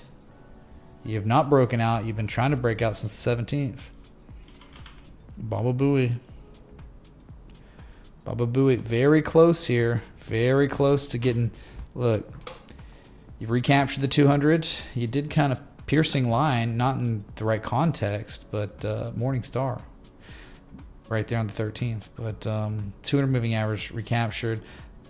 you have not broken out. You've been trying to break out since the 17th. Baba Booey, very close here, very close to getting. Look, you've recaptured the 200. You did kind of piercing line, not in the right context, but Morning Star right there on the 13th. But 200 moving average recaptured.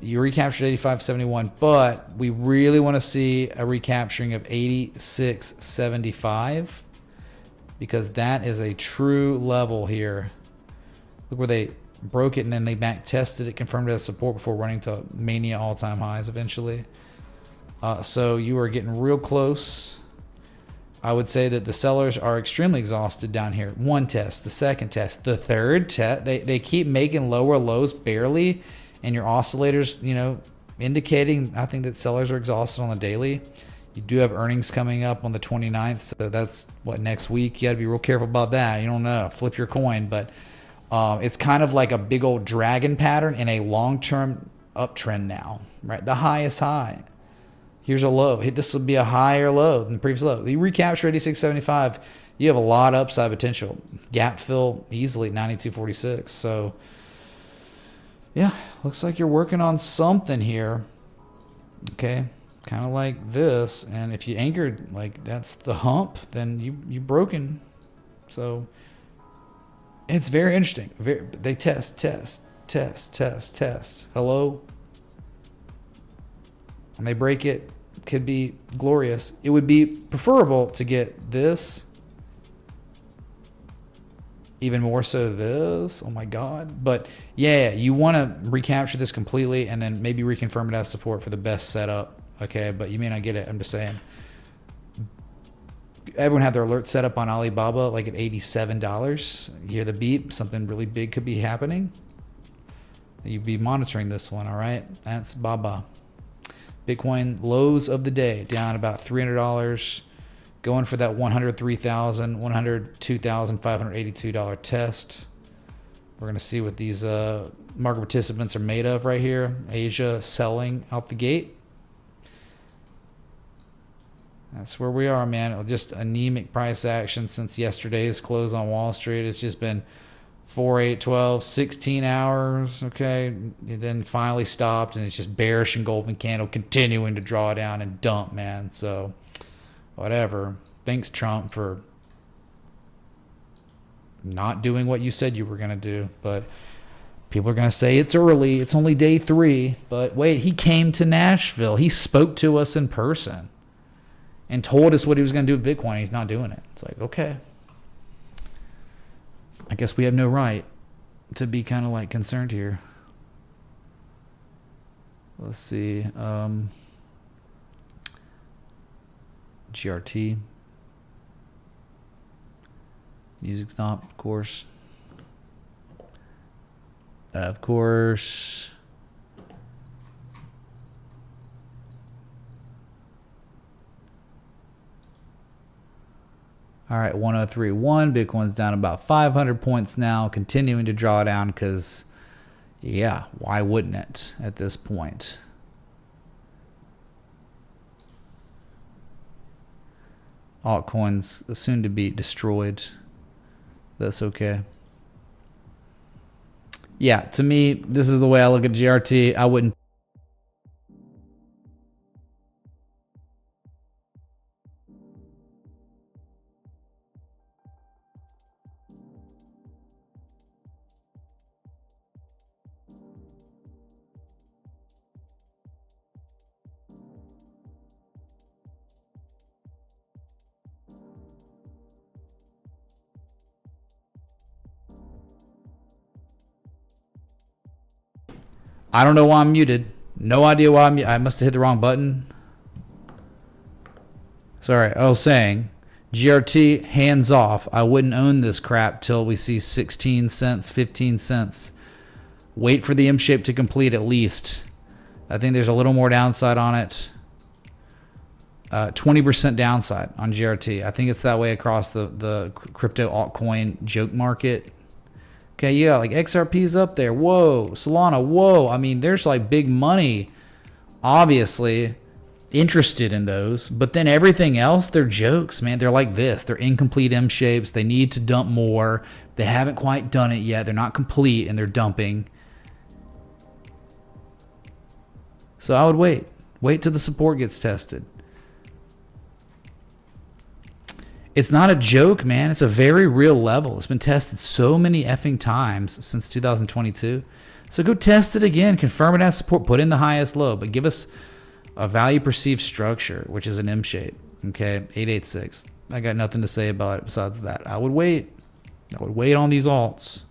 You recaptured 85.71, but we really want to see a recapturing of 86.75 because that is a true level here. Look where they broke it and then they back tested it, confirmed it as support before running to mania all-time highs eventually. So you are getting real close. I would say that the sellers are extremely exhausted down here. One test, the second test, the third test. They keep making lower lows barely, and your oscillators, you know, indicating, I think, that sellers are exhausted on the daily. You do have earnings coming up on the 29th, so that's what, next week. You got to be real careful about that. You don't know, flip your coin, but it's kind of like a big old dragon pattern in a long-term uptrend now, right? The high is high. Here's a low. This will be a higher low than the previous low. You recapture 86.75. You have a lot of upside potential. Gap fill easily at 92.46. So, yeah, looks like you're working on something here. Okay, kind of like this. And if you anchored like that's the hump, then you've broken. So it's very interesting. They test. Hello. And they break it. Could be glorious. It would be preferable to get this, even more so this. Oh my god. But yeah, you want to recapture this completely and then maybe reconfirm it as support for the best setup. Okay, but you may not get it. I'm just saying. Everyone had their alert set up on Alibaba like at $87. You hear the beep, something really big could be happening. You'd be monitoring this one. All right, that's Baba. Bitcoin lows of the day, down about $300, going for that $102,582 test. We're going to see what these market participants are made of right here. Asia selling out the gate. That's where we are, man. Just anemic price action since yesterday's close on Wall Street. It's just been 4, 8, 12, 16 hours, okay? It then finally stopped, and it's just bearish engulfing candle continuing to draw down and dump, man. So, whatever. Thanks, Trump, for not doing what you said you were going to do. But people are going to say it's early. It's only day 3. But wait, he came to Nashville. He spoke to us in person and told us what he was going to do with Bitcoin. He's not doing it. It's like, okay. I guess we have no right to be kind of like concerned here. Let's see. GRT. Music's not, of course. Of course. All right, 1031. Bitcoin's down about 500 points now, continuing to draw down because, yeah, why wouldn't it at this point? Altcoins soon to be destroyed. That's okay. Yeah, to me, this is the way I look at GRT. I wouldn't. I don't know why I'm muted. No idea why I'm muted. I must have hit the wrong button. Sorry, I was saying, GRT, hands off. I wouldn't own this crap till we see 16 cents, 15 cents. Wait for the M shape to complete at least. I think there's a little more downside on it. 20% downside on GRT. I think it's that way across the crypto altcoin joke market. Okay, yeah, like XRP's up there. Whoa, Solana, whoa. I mean, there's like big money, obviously, interested in those. But then everything else, they're jokes, man. They're like this. They're incomplete M shapes. They need to dump more. They haven't quite done it yet. They're not complete, and they're dumping. So I would wait. Wait till the support gets tested. It's not a joke, man. It's a very real level. It's been tested so many effing times since 2022. So go test it again. Confirm it as support. Put in the highest low. But give us a value perceived structure, which is an M shape. Okay, 886. I got nothing to say about it besides that. I would wait. I would wait on these alts.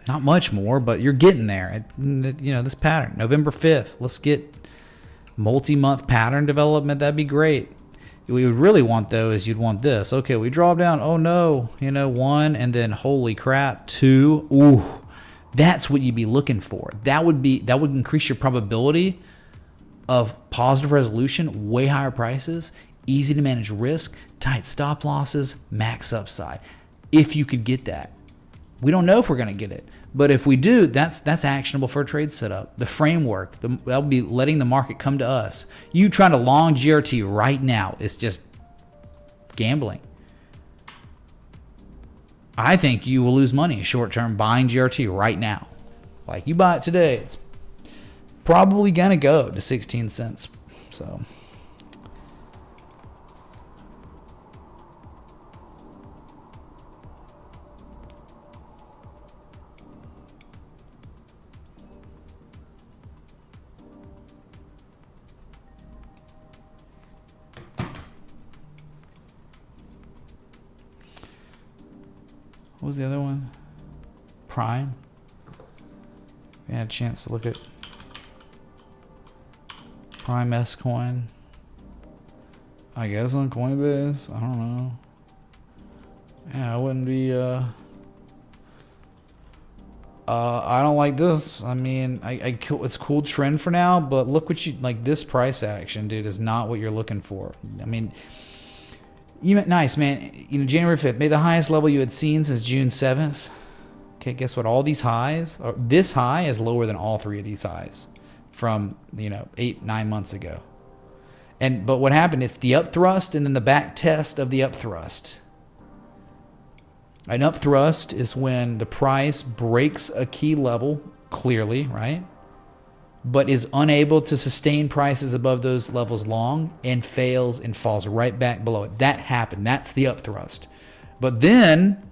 Not much more, but you're getting there. You know, this pattern. November 5th. Let's get multi-month pattern development. That'd be great. What you would really want though is you'd want this. Okay, we drop down. Oh no, 1, and then holy crap, 2. Ooh, that's what you'd be looking for. That would increase your probability of positive resolution, way higher prices, easy to manage risk, tight stop losses, max upside. If you could get that, we don't know if we're going to get it, but if we do, that's actionable for a trade setup. The framework, that'll be letting the market come to us. You trying to long GRT right now is just gambling. I think you will lose money short term buying GRT right now. Like you buy it today, it's probably gonna go to 16 cents. So what was the other one? Prime. We had a chance to look at Prime S coin. I guess on Coinbase. I don't know. Yeah, I wouldn't be. I don't like this. I mean, it's cool trend for now, but look what you like. This price action, dude, is not what you're looking for. I mean, nice man. January 5th made the highest level you had seen since June 7th. Okay, guess what? All these highs, this high is lower than all three of these highs from 8-9 months ago. But what happened? It's the up thrust and then the back test of the up thrust. An up thrust is when the price breaks a key level clearly, right? But is unable to sustain prices above those levels long and fails and falls right back below it. That happened. That's the up thrust. But then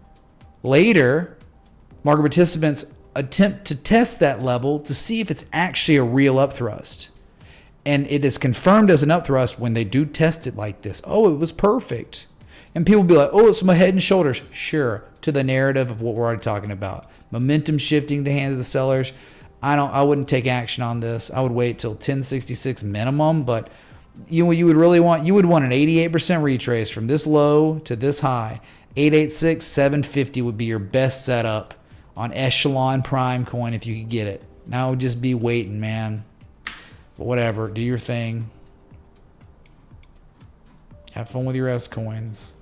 later, market participants attempt to test that level to see if it's actually a real up thrust. And it is confirmed as an up thrust when they do test it like this. Oh, it was perfect. And people be like, oh, it's my head and shoulders. Sure, to the narrative of what we're already talking about. Momentum shifting the hands of the sellers. I wouldn't take action on this. I would wait till 1066 minimum, but you would want an 88% retrace from this low to this high. 886, 750 would be your best setup on Echelon Prime coin if you could get it. Now I would just be waiting, man. But whatever, do your thing. Have fun with your S coins.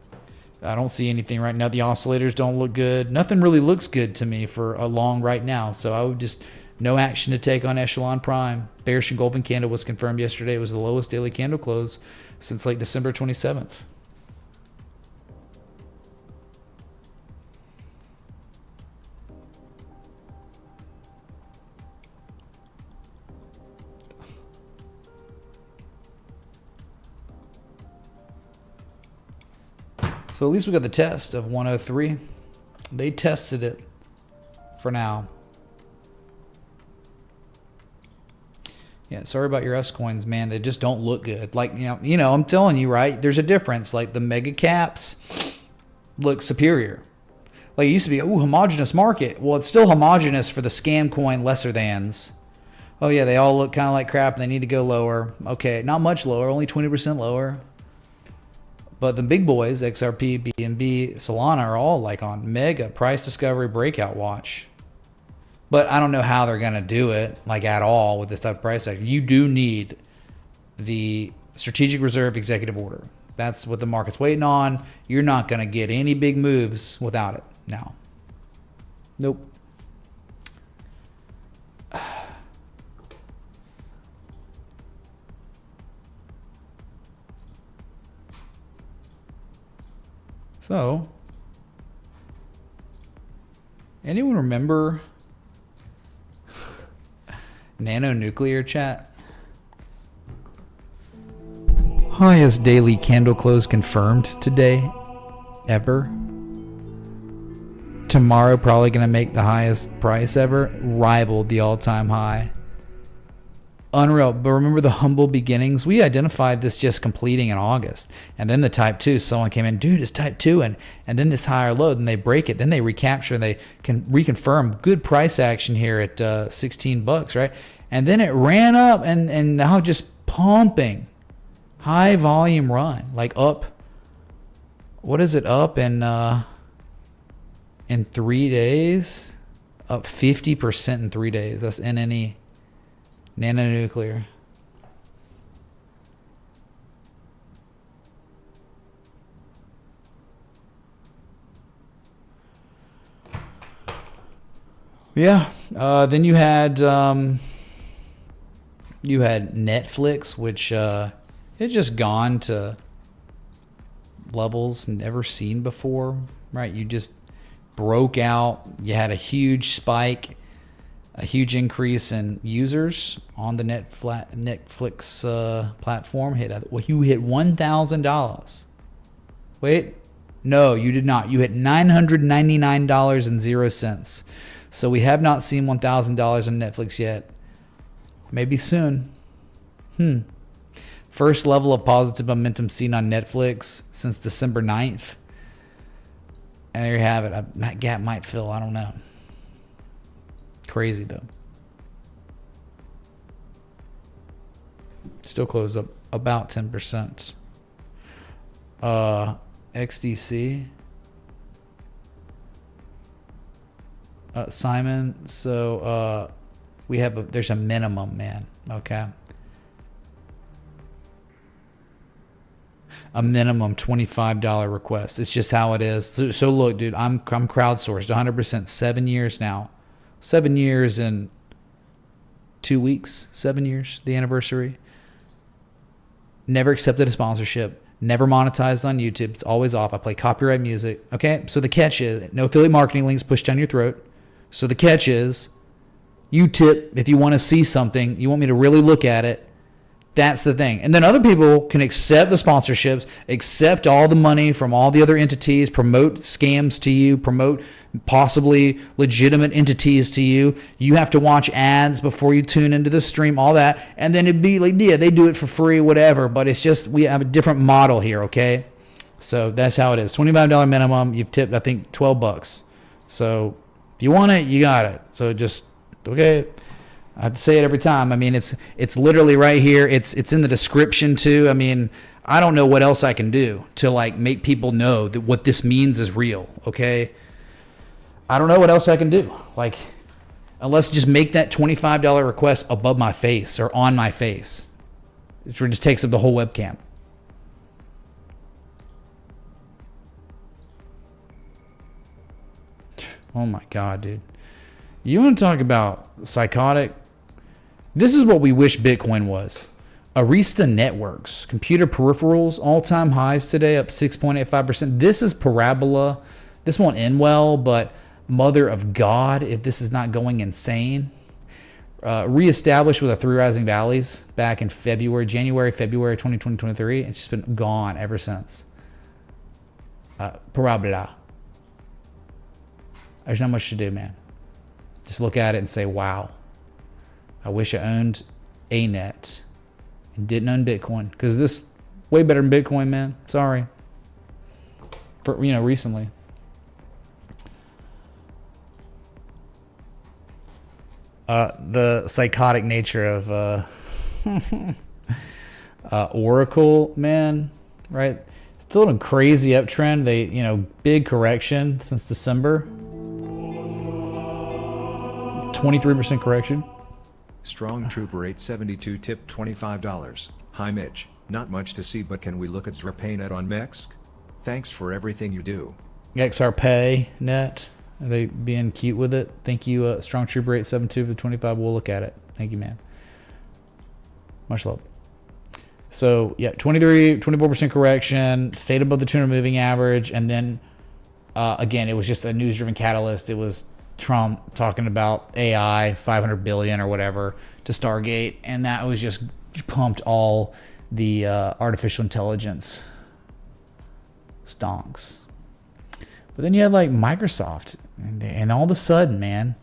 I don't see anything right now. The oscillators don't look good. Nothing really looks good to me for a long right now. So I would just, no action to take on Echelon Prime. Bearish engulfing candle was confirmed yesterday. It was the lowest daily candle close since like December 27th. So at least we got the test of 103. They tested it for now. Yeah, sorry about your S coins, man. They just don't look good. Like, I'm telling you, right? There's a difference. Like the mega caps look superior. Like it used to be, homogenous market. Well, it's still homogenous for the scam coin lesser thans. Oh yeah, they all look kind of like crap and they need to go lower. Okay, not much lower, only 20% lower. But the big boys, XRP, BNB, Solana, are all like on mega price discovery breakout watch. But I don't know how they're going to do it, like at all, with this type of price action. You do need the strategic reserve executive order. That's what the market's waiting on. You're not going to get any big moves without it now. Nope. So, anyone remember nanonuclear chat? Highest daily candle close confirmed today ever. Tomorrow probably going to make the highest price ever. Rivaled the all-time high. Unreal. But remember the humble beginnings? We identified this just completing in August. And then the type 2, someone came in, dude, it's type 2. And then this higher low, then they break it. Then they recapture and they can reconfirm good price action here at $16, right? And then it ran up and now just pumping. high volume run, like up. What is it up in 3 days? Up 50% in 3 days. That's NNE, nanonuclear. Yeah. Then you had Netflix, which it just gone to levels never seen before, right? You just broke out. You had a huge spike, a huge increase in users on the Netflix platform. You hit $1,000. Wait, no, you did not. You hit $999.00. So we have not seen $1,000 on Netflix yet. Maybe soon. First level of positive momentum seen on Netflix since December 9th. And there you have it. That gap might fill. I don't know. Crazy, though. Still closed up about 10%. XDC. Simon, so there's a minimum, man. Okay, a minimum $25 request. It's just how it is. So look, dude, I'm crowdsourced 100%. 7 years now, 7 years and 2 weeks. 7 years, the anniversary. Never accepted a sponsorship. Never monetized on YouTube. It's always off. I play copyright music. Okay, so the catch is no affiliate marketing links pushed down your throat. So the catch is, you tip if you want to see something, you want me to really look at it. That's the thing. And then other people can accept the sponsorships, accept all the money from all the other entities, promote scams to you, promote possibly legitimate entities to you. You have to watch ads before you tune into the stream, all that. And then it'd be like, yeah, they do it for free, whatever. But it's just, we have a different model here, okay? So that's how it is. $25 minimum. You've tipped, I think, $12. So if you want it, you got it. So just, okay. I have to say it every time. I mean, it's literally right here. It's in the description too. I mean, I don't know what else I can do to like make people know that what this means is real. Okay. I don't know what else I can do. Like, unless just make that $25 request above my face or on my face. It just takes up the whole webcam. Oh my God, dude. You want to talk about psychotic? This is what we wish Bitcoin was. Arista Networks, computer peripherals, all-time highs today, up 6.85%. This is parabola. This won't end well, but mother of God, if this is not going insane. Reestablished with a 3 rising valleys back in January, February 2023. It's just been gone ever since. Parabola. There's not much to do, man. Just look at it and say, wow. I wish I owned ANET and didn't own Bitcoin, because this way better than Bitcoin, man. Sorry. For, recently. The psychotic nature of Oracle, man, right? Still in a crazy uptrend. They, big correction since December. 23% correction. Strong Trooper 872 tipped $25. Hi Mitch, not much to see, but can we look at XRP on Mex? Thanks for everything you do. XRP net. Are they being cute with it? Thank you, Strong Trooper 872 for the 25. We'll look at it. Thank you, man. Much love. So yeah, 24% correction, stayed above the 200 moving average, and then again, it was just a news-driven catalyst. It was Trump talking about AI, 500 billion or whatever to Stargate, and that was just pumped all the artificial intelligence stonks. But then you had like Microsoft, and all of a sudden, man,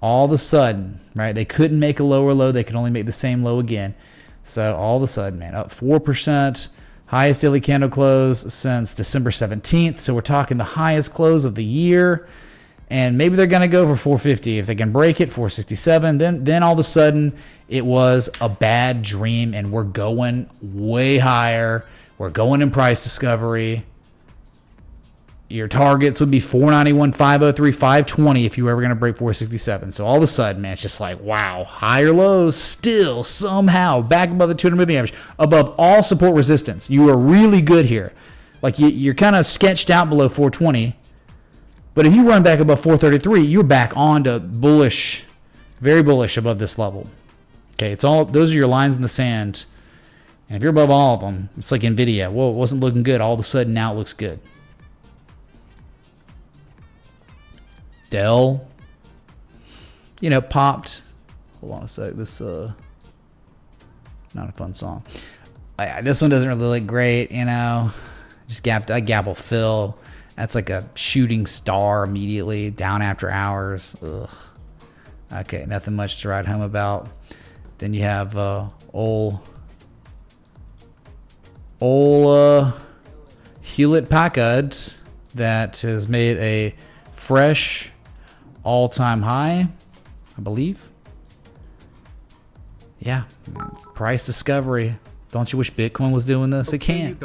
all of a sudden, right? They couldn't make a lower low; they could only make the same low again. So all of a sudden, man, up 4%, highest daily candle close since December 17th. So we're talking the highest close of the year. And maybe they're going to go for 450. If they can break it, 467, then all of a sudden it was a bad dream and we're going way higher. We're going in price discovery. Your targets would be 491, 503, 520 if you were ever going to break 467. So all of a sudden, man, it's just like, wow, higher lows still somehow back above the 200 moving average, above all support resistance. You are really good here. Like you're kind of sketched out below 420. But if you run back above 433, you're back on to bullish, very bullish above this level. Okay, it's all those are your lines in the sand. And if you're above all of them, it's like Nvidia. Well, it wasn't looking good. All of a sudden, now it looks good. Dell, popped. Hold on a sec. This not a fun song. This one doesn't really look great. Just I gap will fill. That's like a shooting star immediately, down after hours. Ugh. Okay, nothing much to write home about. Then you have Hewlett Packard that has made a fresh all-time high, I believe. Yeah, price discovery. Don't you wish Bitcoin was doing this? It can't.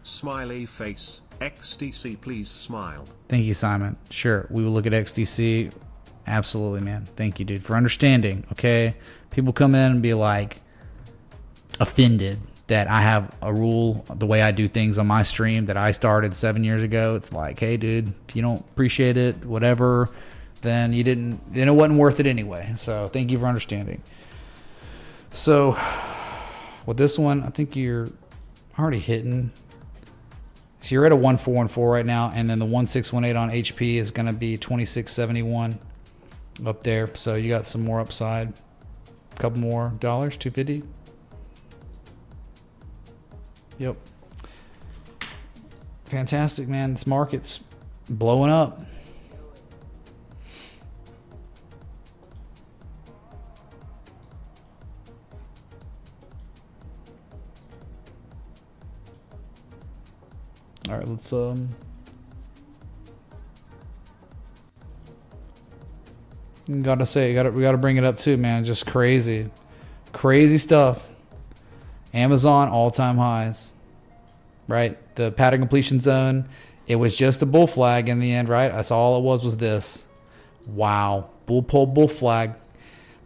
Smiley face. XDC, please smile. Thank you, Simon. Sure, we will look at XDC. Absolutely, man. Thank you, dude, for understanding. Okay, people come in and be like offended that I have a rule the way I do things on my stream that I started 7 years ago. It's like, hey, dude, if you don't appreciate it, whatever, then then it wasn't worth it anyway. So thank you for understanding. So with this one, I think you're already hitting. So you're at a 1414 right now, and then the 1618 on HP is going to be 2671 up there. So you got some more upside, a couple more dollars, 250. Yep. Fantastic, man. This market's blowing up. All right, let's gotta say, we gotta bring it up too, man. Just crazy stuff. Amazon all-time highs, right? The pattern completion zone, it was just a bull flag in the end, right? That's all it was this. Wow, bull pull, bull flag.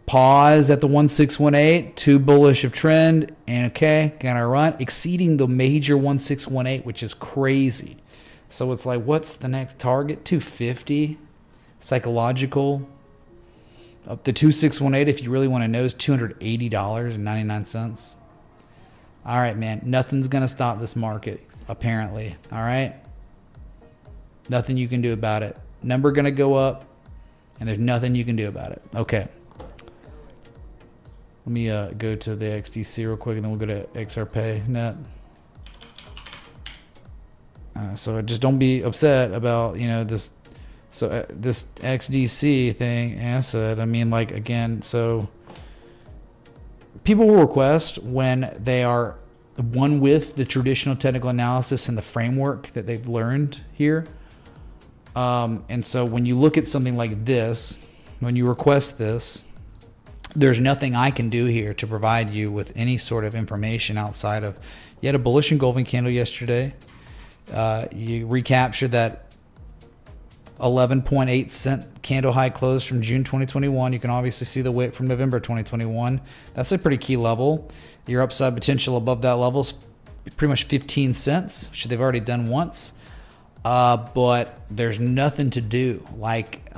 Pause at the 1618, too bullish of trend, and okay, gonna run, exceeding the major 1618, which is crazy. So it's like, what's the next target? 250, psychological. Up to 2618, if you really want to know, is $280.99. All right, man, nothing's gonna stop this market, apparently. All right, nothing you can do about it. Number gonna go up, and there's nothing you can do about it. Okay. Let me go to the XDC real quick, and then we'll go to XRP net. So just don't be upset about this. So this XDC thing, asset. I mean, like again, so people will request when they are one with the traditional technical analysis and the framework that they've learned here. And so when you look at something like this, when you request this, there's nothing I can do here to provide you with any sort of information outside of, you had a bullish engulfing candle yesterday. You recaptured that 11.8 cent candle high close from June 2021. You can obviously see the wick from November 2021. That's a pretty key level. Your upside potential above that level is pretty much 15 cents, which they've already done once. But there's nothing to do. Like,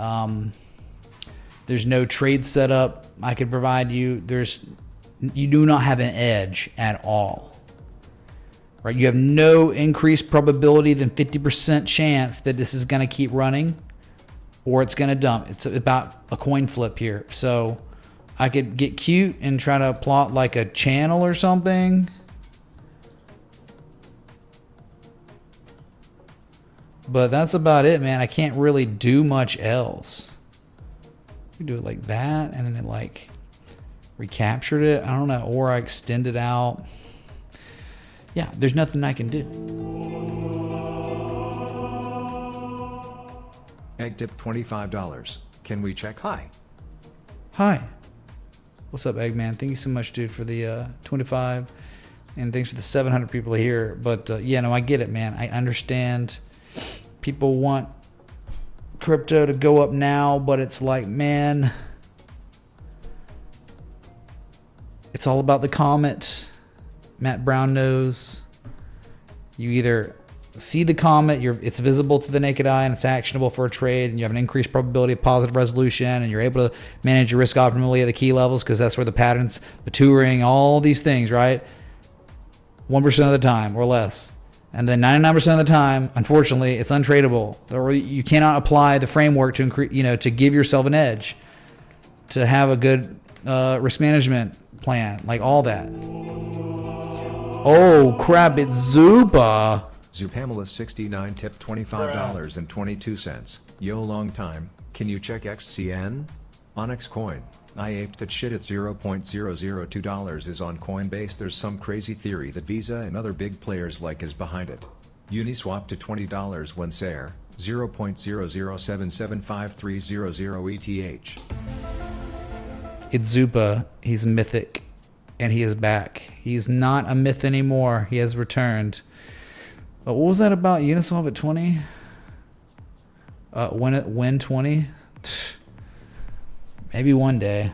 there's no trade setup I could provide you. You do not have an edge at all, right? You have no increased probability than 50% chance that this is going to keep running or it's going to dump. It's about a coin flip here. So I could get cute and try to plot like a channel or something. But that's about it, man. I can't really do much else. You do it like that, and then it like recaptured it. I don't know, or I extend it out. Yeah, there's nothing I can do. Egg tip $25. Can we check? Hi. Hi. What's up, Eggman? Thank you so much, dude, for the 25. And thanks for the 700 people here. But yeah, no, I get it, man. I understand people want crypto to go up now, but it's like, man, it's all about the comet. Matt Brown knows. You either see the comet, it's visible to the naked eye and it's actionable for a trade, and you have an increased probability of positive resolution, and you're able to manage your risk optimally at the key levels because that's where the patterns, maturing, all these things, right? 1% of the time or less. And then 99% of the time, unfortunately, it's untradeable. Or you cannot apply the framework to increase, to give yourself an edge, to have a good risk management plan, like all that. Oh crap! It's Zupa. Zupamela69 tip $25.22. Yo, long time. Can you check XCN? Onyx Coin. I aped that shit at $0.002 is on Coinbase. There's some crazy theory that Visa and other big players like is behind it. Uniswap to $20 when SARE, 0.0077530 ETH. It's Zupa. He's mythic, and he is back. He's not a myth anymore. He has returned. What was that about Uniswap at 20? When 20? Maybe one day,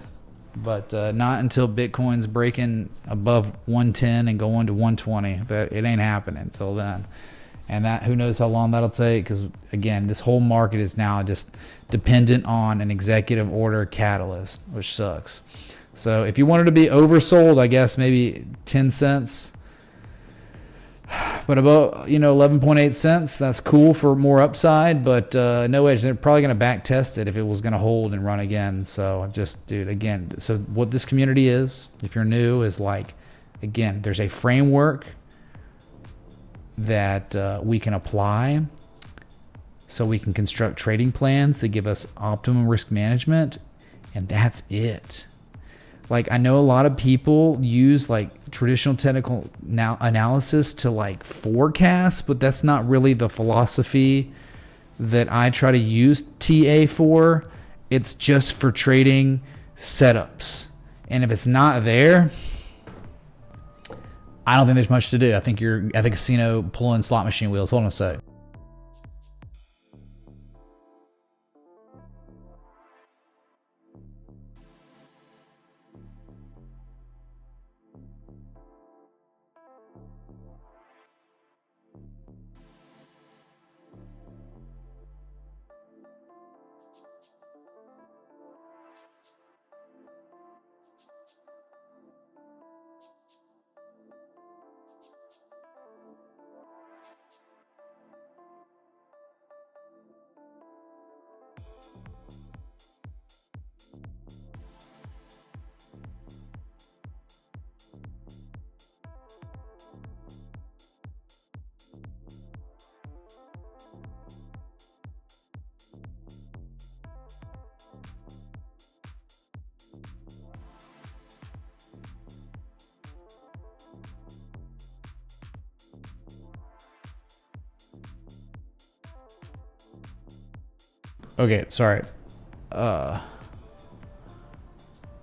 but not until Bitcoin's breaking above 110 and going to 120. That it ain't happening until then, and that who knows how long that'll take. Because again, this whole market is now just dependent on an executive order catalyst, which sucks. So if you wanted to be oversold, I guess maybe 10 cents. But about 11.8 cents, that's cool for more upside, but no edge. They're probably going to back test it if it was going to hold and run again. So dude, again, so what this community is, if you're new, is like, again, there's a framework that we can apply so we can construct trading plans that give us optimum risk management, and that's it. Like, I know a lot of people use like traditional technical analysis to like forecast, but that's not really the philosophy that I try to use TA for. It's just for trading setups. And if it's not there, I don't think there's much to do. I think you're at the casino pulling slot machine wheels. Hold on a sec. Okay, sorry.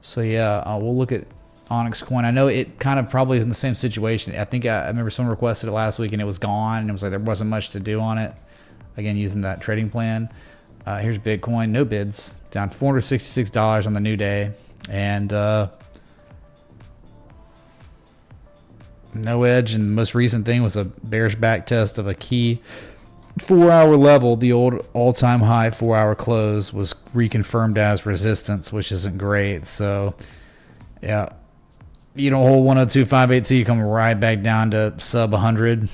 So yeah, we'll look at Onyx Coin. I know it kind of probably is in the same situation. I think I remember someone requested it last week and it was gone, and it was like there wasn't much to do on it. Again, using that trading plan. Here's Bitcoin, no bids, down $466 on the new day, and no edge. And the most recent thing was a bearish back test of a key 4-hour level. The old all-time high 4-hour close was reconfirmed as resistance, which isn't great. So yeah, you don't hold 102.582, you come right back down to sub 100,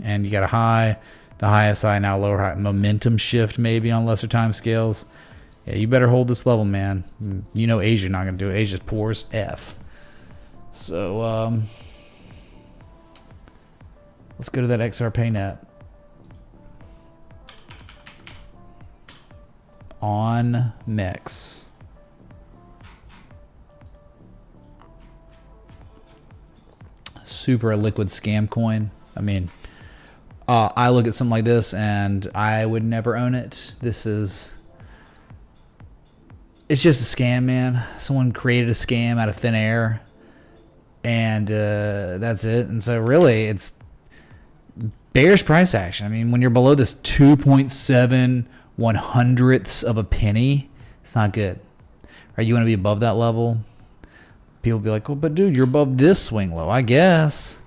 and you got a high, the highest high, now lower high, momentum shift maybe on lesser time scales. Yeah, you better hold this level, man. Asia not gonna do it. Asia's poor as F. So let's go to that XRP net. On MEX. Super liquid scam coin. I mean, I look at something like this and I would never own it. It's just a scam, man. Someone created a scam out of thin air, and that's it. And so really, it's bearish price action. I mean, when you're below this 2.7 of a penny, it's not good. Right? You want to be above that level. People be like, well, but dude, you're above this swing low. I guess.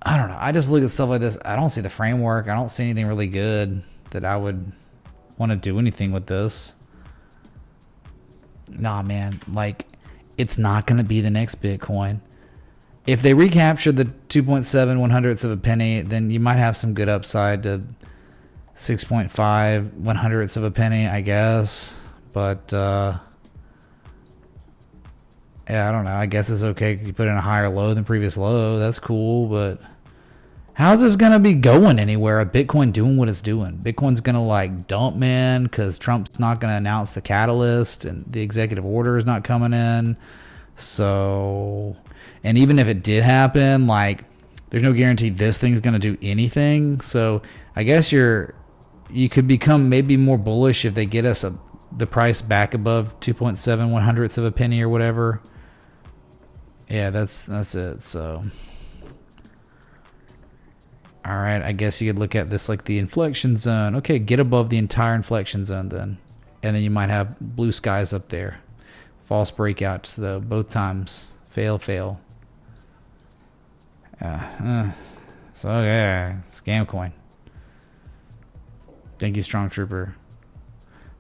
I don't know. I just look at stuff like this. I don't see the framework. I don't see anything really good that I would want to do anything with this. Nah, man. Like, it's not going to be the next Bitcoin. If they recapture the 2.7 of a penny, then you might have some good upside to 6.5 of a penny, I guess. But, yeah, I don't know. I guess it's okay because you put in a higher low than previous low. That's cool, but how's this going to be going anywhere with Bitcoin doing what it's doing? Bitcoin's going to, like, dump, man, because Trump's not going to announce the catalyst and the executive order is not coming in. So, and even if it did happen, like, there's no guarantee this thing's going to do anything. So I guess you could become maybe more bullish if they get us the price back above 2.7 of a penny or whatever. Yeah, that's it. So, all right, I guess you could look at this like the inflection zone. Okay, get above the entire inflection zone then, and then you might have blue skies up there. False breakouts though, both times. Fail. So yeah, scam coin. Thank you, Strong Trooper.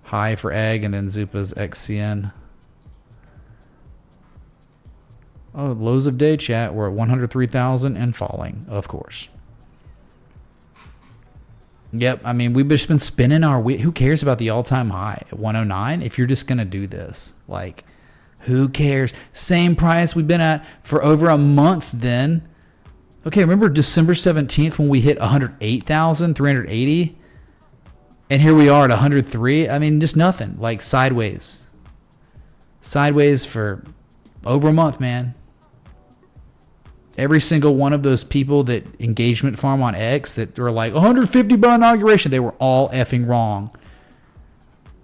High for egg and then Zupa's XCN. Oh, lows of day, chat. We're at 103,000 and falling, of course. Yep, I mean, we've just been spinning our wheel. Who cares about the all-time high at 109 if you're just going to do this? Like, who cares? Same price we've been at for over a month then. Okay, remember December 17th when we hit 108,380? And here we are at 103. I mean, just nothing. Like, sideways. Sideways for over a month, man. Every single one of those people that engagement farm on X that were like 150 by inauguration, they were all effing wrong.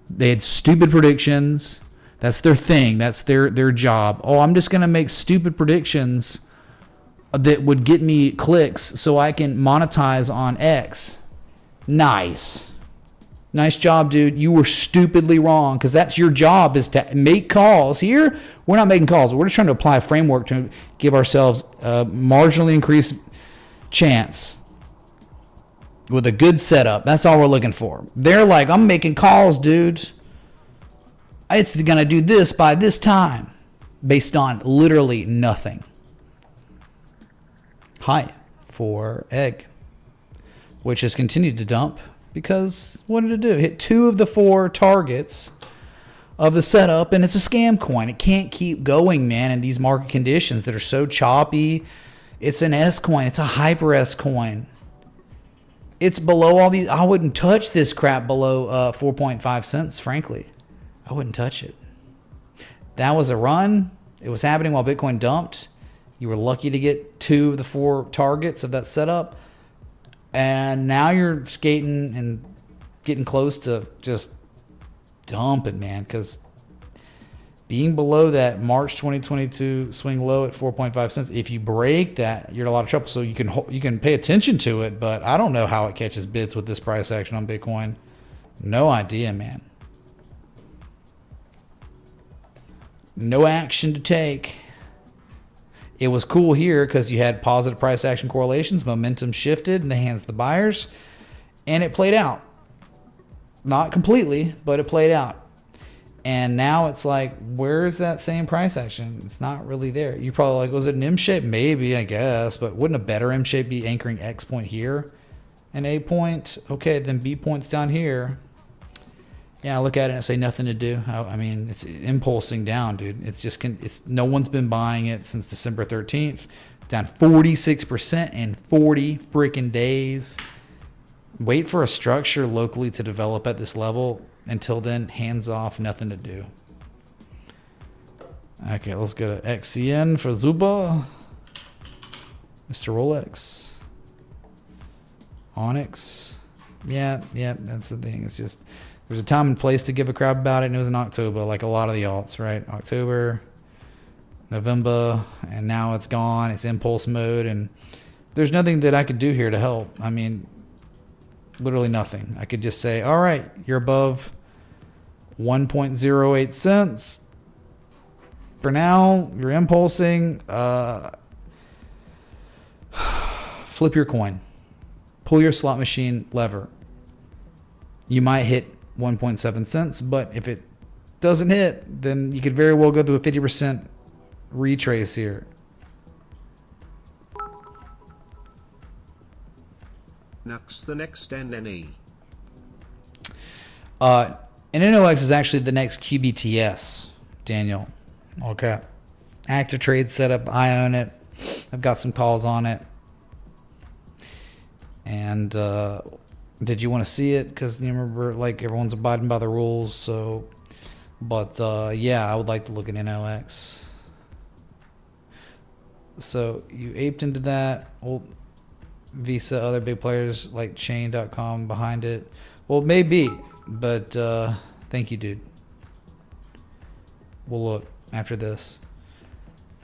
They had stupid predictions. That's their thing. That's their job. Oh, I'm just going to make stupid predictions that would get me clicks so I can monetize on X. Nice. Nice job, dude. You were stupidly wrong because that's your job is to make calls. Here, we're not making calls. We're just trying to apply a framework to give ourselves a marginally increased chance with a good setup. That's all we're looking for. They're like, I'm making calls, dude. It's going to do this by this time based on literally nothing. High for egg, which has continued to dump. Because what did it do? It hit 2 of the 4 targets of the setup, and it's a scam coin. It can't keep going, man, in these market conditions that are so choppy. It's an S coin. It's a hyper S coin. It's below all these. I wouldn't touch this crap below 4.5 cents, frankly. I wouldn't touch it. That was a run. It was happening while Bitcoin dumped. You were lucky to get 2 of the 4 targets of that setup. And now you're skating and getting close to just dumping, man, because being below that March 2022 swing low at 4.5 cents, if you break that, you're in a lot of trouble. So you can pay attention to it, but I don't know how it catches bids with this price action on Bitcoin. No idea, man. No action to take. It was cool here because you had positive price action correlations. Momentum shifted in the hands of the buyers. And it played out. Not completely, but it played out. And now it's like, where's that same price action? It's not really there. You're probably like, was it an M shape? Maybe, I guess. But wouldn't a better M shape be anchoring X point here? And A point? Okay, then B point's down here. Yeah, I look at it and say nothing to do. I mean, it's impulsing down, dude. It's just no one's been buying it since December 13th. Down 46% in 40 freaking days. Wait for a structure locally to develop at this level. Until then, hands off, nothing to do. Okay, let's go to XCN for Zuba. Mr. Rolex. Onyx. Yeah, that's the thing. It's just there's a time and place to give a crap about it, and it was in October, like a lot of the alts, right? October, November, and now it's gone. It's impulse mode, and there's nothing that I could do here to help. I mean, literally nothing. I could just say, all right, you're above 1.08 cents. For now, you're impulsing. Flip your coin. Pull your slot machine lever. You might hit 1.7 cents, but if it doesn't hit, then you could very well go through a 50% retrace here. Nux the next NNE. And NOX is actually the next QBTS, Daniel. Okay. Active trade setup. I own it. I've got some calls on it. And did you want to see it? Because you remember, like, everyone's abiding by the rules. So, but yeah, I would like to look at NOX. So you aped into that. Old Visa, other big players like Chain.com behind it. Well, maybe, but thank you, dude. We'll look after this.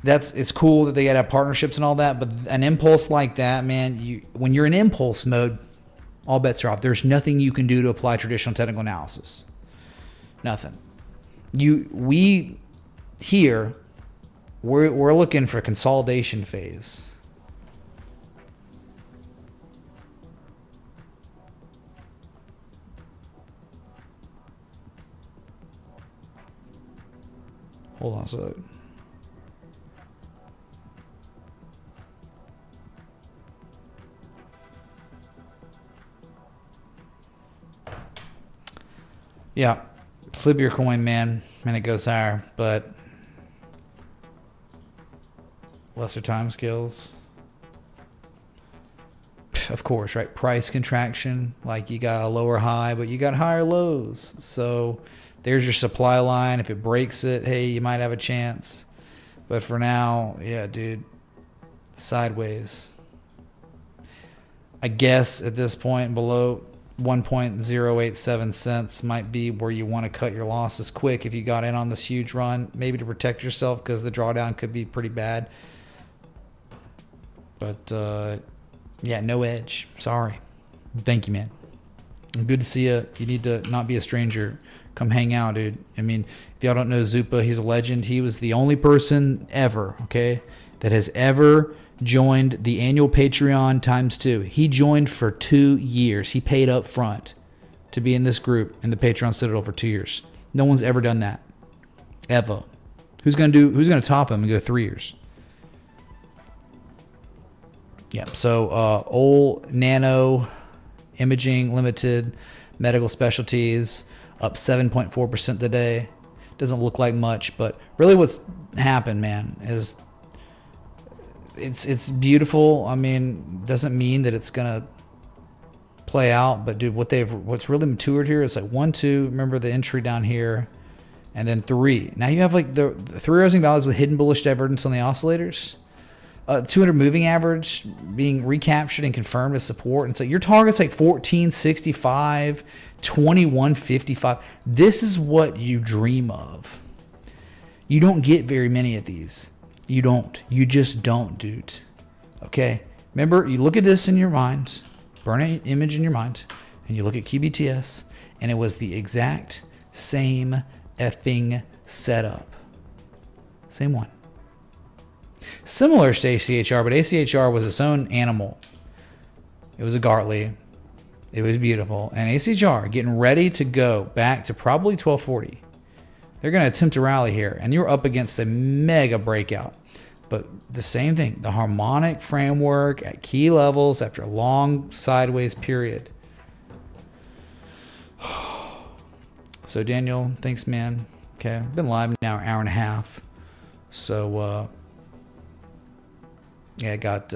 It's cool that they gotta have partnerships and all that, but an impulse like that, man, when you're in impulse mode, all bets are off. There's nothing you can do to apply traditional technical analysis. Nothing. We're looking for consolidation phase. Hold on a sec. Yeah, flip your coin, man, and it goes higher, but lesser time scales. Of course, right? Price contraction, like you got a lower high, but you got higher lows. So there's your supply line. If it breaks it, hey, you might have a chance. But for now, yeah, dude, sideways. I guess at this point below 1.087 cents might be where you want to cut your losses quick if you got in on this huge run, maybe to protect yourself because the drawdown could be pretty bad. But yeah, no edge. Sorry. Thank you, man. Good to see you. You need to not be a stranger. Come hang out, dude. I mean, if y'all don't know Zupa, he's a legend. He was the only person ever, okay, that has ever joined the annual Patreon ×2. He joined for 2 years. He paid up front to be in this group in the Patreon Citadel for 2 years. No one's ever done that. Ever. Who's gonna top him and go 3 years? Yeah, so old Nano Imaging Limited, Medical Specialties, up 7.4% today. Doesn't look like much, but really what's happened, man, is it's beautiful. I mean, doesn't mean that it's gonna play out, but dude, what's really matured here is like 1, 2. Remember the entry down here, and then 3. Now you have like the 3 rising values with hidden bullish divergence on the oscillators. 200 moving average being recaptured and confirmed as support. And so your target's like 1465, 2155. This is what you dream of. You don't get very many of these. You don't. You just don't, dude. Okay? Remember, you look at this in your mind, burn an image in your mind, and you look at QBTS, and it was the exact same effing setup. Same one. Similar to ACHR, but ACHR was its own animal. It was a Gartley. It was beautiful. And ACHR getting ready to go back to probably 1240. They're going to attempt a rally here. And you're up against a mega breakout. But the same thing. The harmonic framework at key levels after a long sideways period. So Daniel, thanks, man. Okay, I've been live now an hour and a half. So, yeah, I got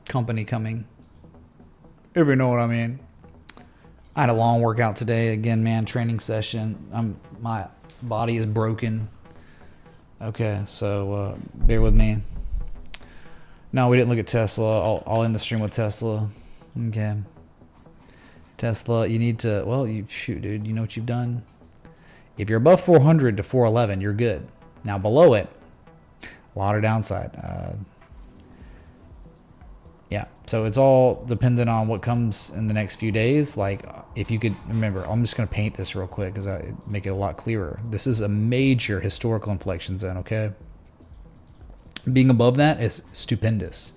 company coming. If you know what I mean. I had a long workout today. Again, man, training session. My body is broken. Okay, so bear with me. No, we didn't look at Tesla. I'll end the stream with Tesla. Okay. Tesla, you need to, well, you shoot, dude. You know what you've done? If you're above 400 to 411, you're good. Now below it, a lot of downside. Yeah, so it's all dependent on what comes in the next few days. Like, if you could remember, I'm just going to paint this real quick because I make it a lot clearer. This is a major historical inflection zone, okay? Being above that is stupendous.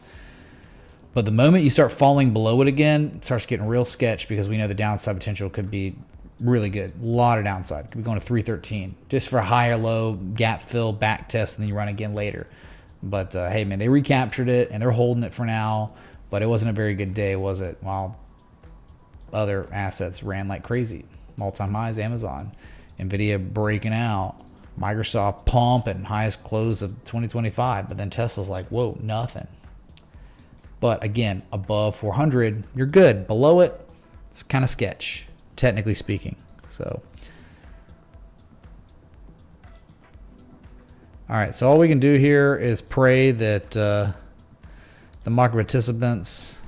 But the moment you start falling below it again, it starts getting real sketch because we know the downside potential could be really good. A lot of downside. Could be going to 313 just for high or low gap fill back test, and then you run again later. But hey, man, they recaptured it and they're holding it for now. But it wasn't a very good day, was it? While other assets ran like crazy. All-time highs, Amazon, Nvda breaking out, Microsoft pumping, highest close of 2025. But then Tesla's like, whoa, nothing. But again, above 400, you're good. Below it, it's kind of sketch, technically speaking. So, all right. So all we can do here is pray that the market participants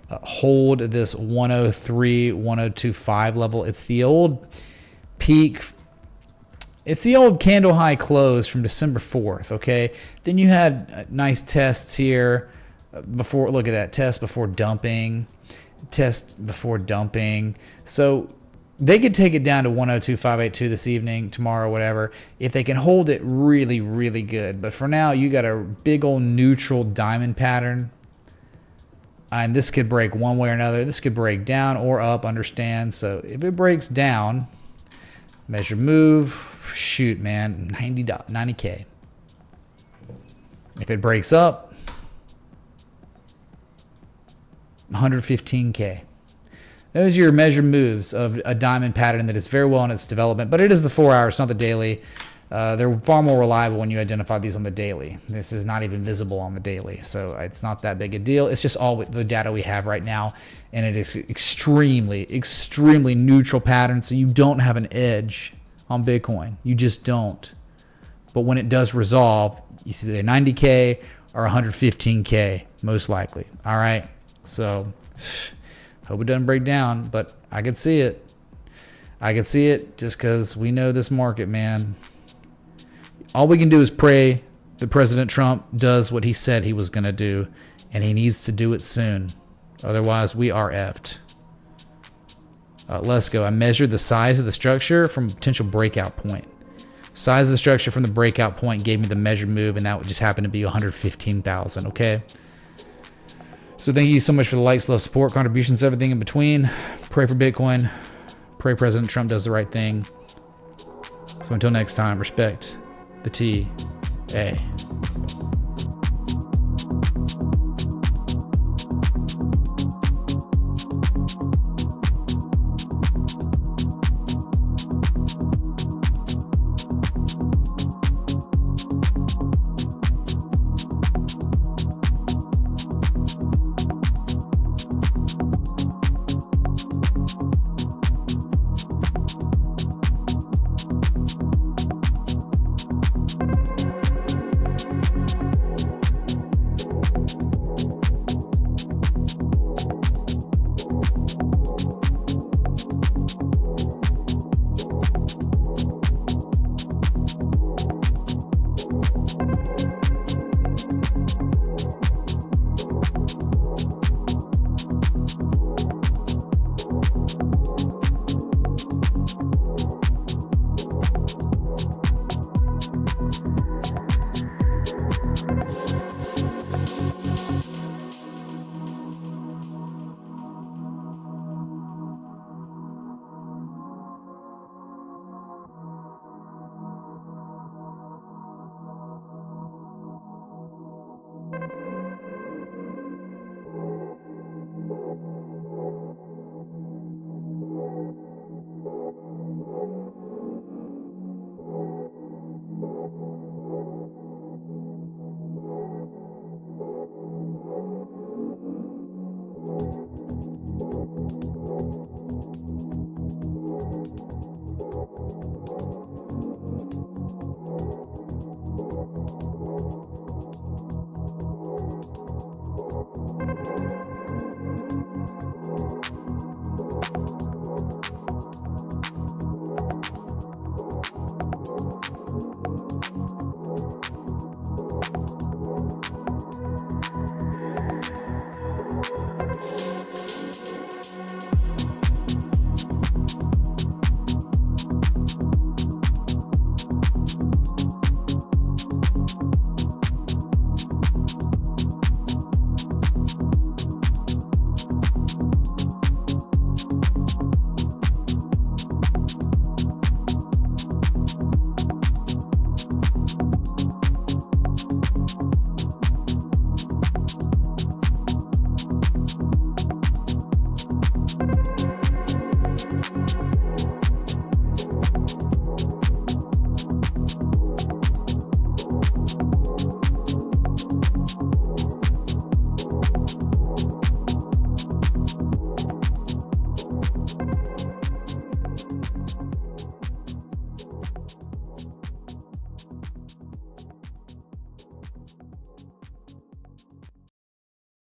hold this 103, 102.5 level. It's the old peak. It's the old candle high close from December 4th. Okay. Then you had nice tests here. Before, look at that test before dumping, test before dumping. So they could take it down to 102.582 this evening, tomorrow, whatever, if they can hold it really, really good. But for now, you got a big old neutral diamond pattern. And this could break one way or another. This could break down or up, understand. So if it breaks down, measure move, shoot, man, 90K. If it breaks up, 115K. Those are your measured moves of a diamond pattern that is very well in its development, but it is the 4 hours, not the daily. They're far more reliable when you identify these on the daily. This is not even visible on the daily, so it's not that big a deal. It's just all the data we have right now, and it is extremely, extremely neutral pattern, so you don't have an edge on Bitcoin. You just don't. But when it does resolve, you see the 90K or 115K, most likely. All right? So, hope it doesn't break down, but I could see it. I could see it just because we know this market, man. All we can do is pray that President Trump does what he said he was going to do, and he needs to do it soon. Otherwise, we are effed. Let's go. I measured the size of the structure from a potential breakout point. Size of the structure from the breakout point gave me the measured move, and that just happened to be 115,000, okay? So thank you so much for the likes, love, support, contributions, everything in between. Pray for Bitcoin. Pray President Trump does the right thing. So until next time, respect the TA.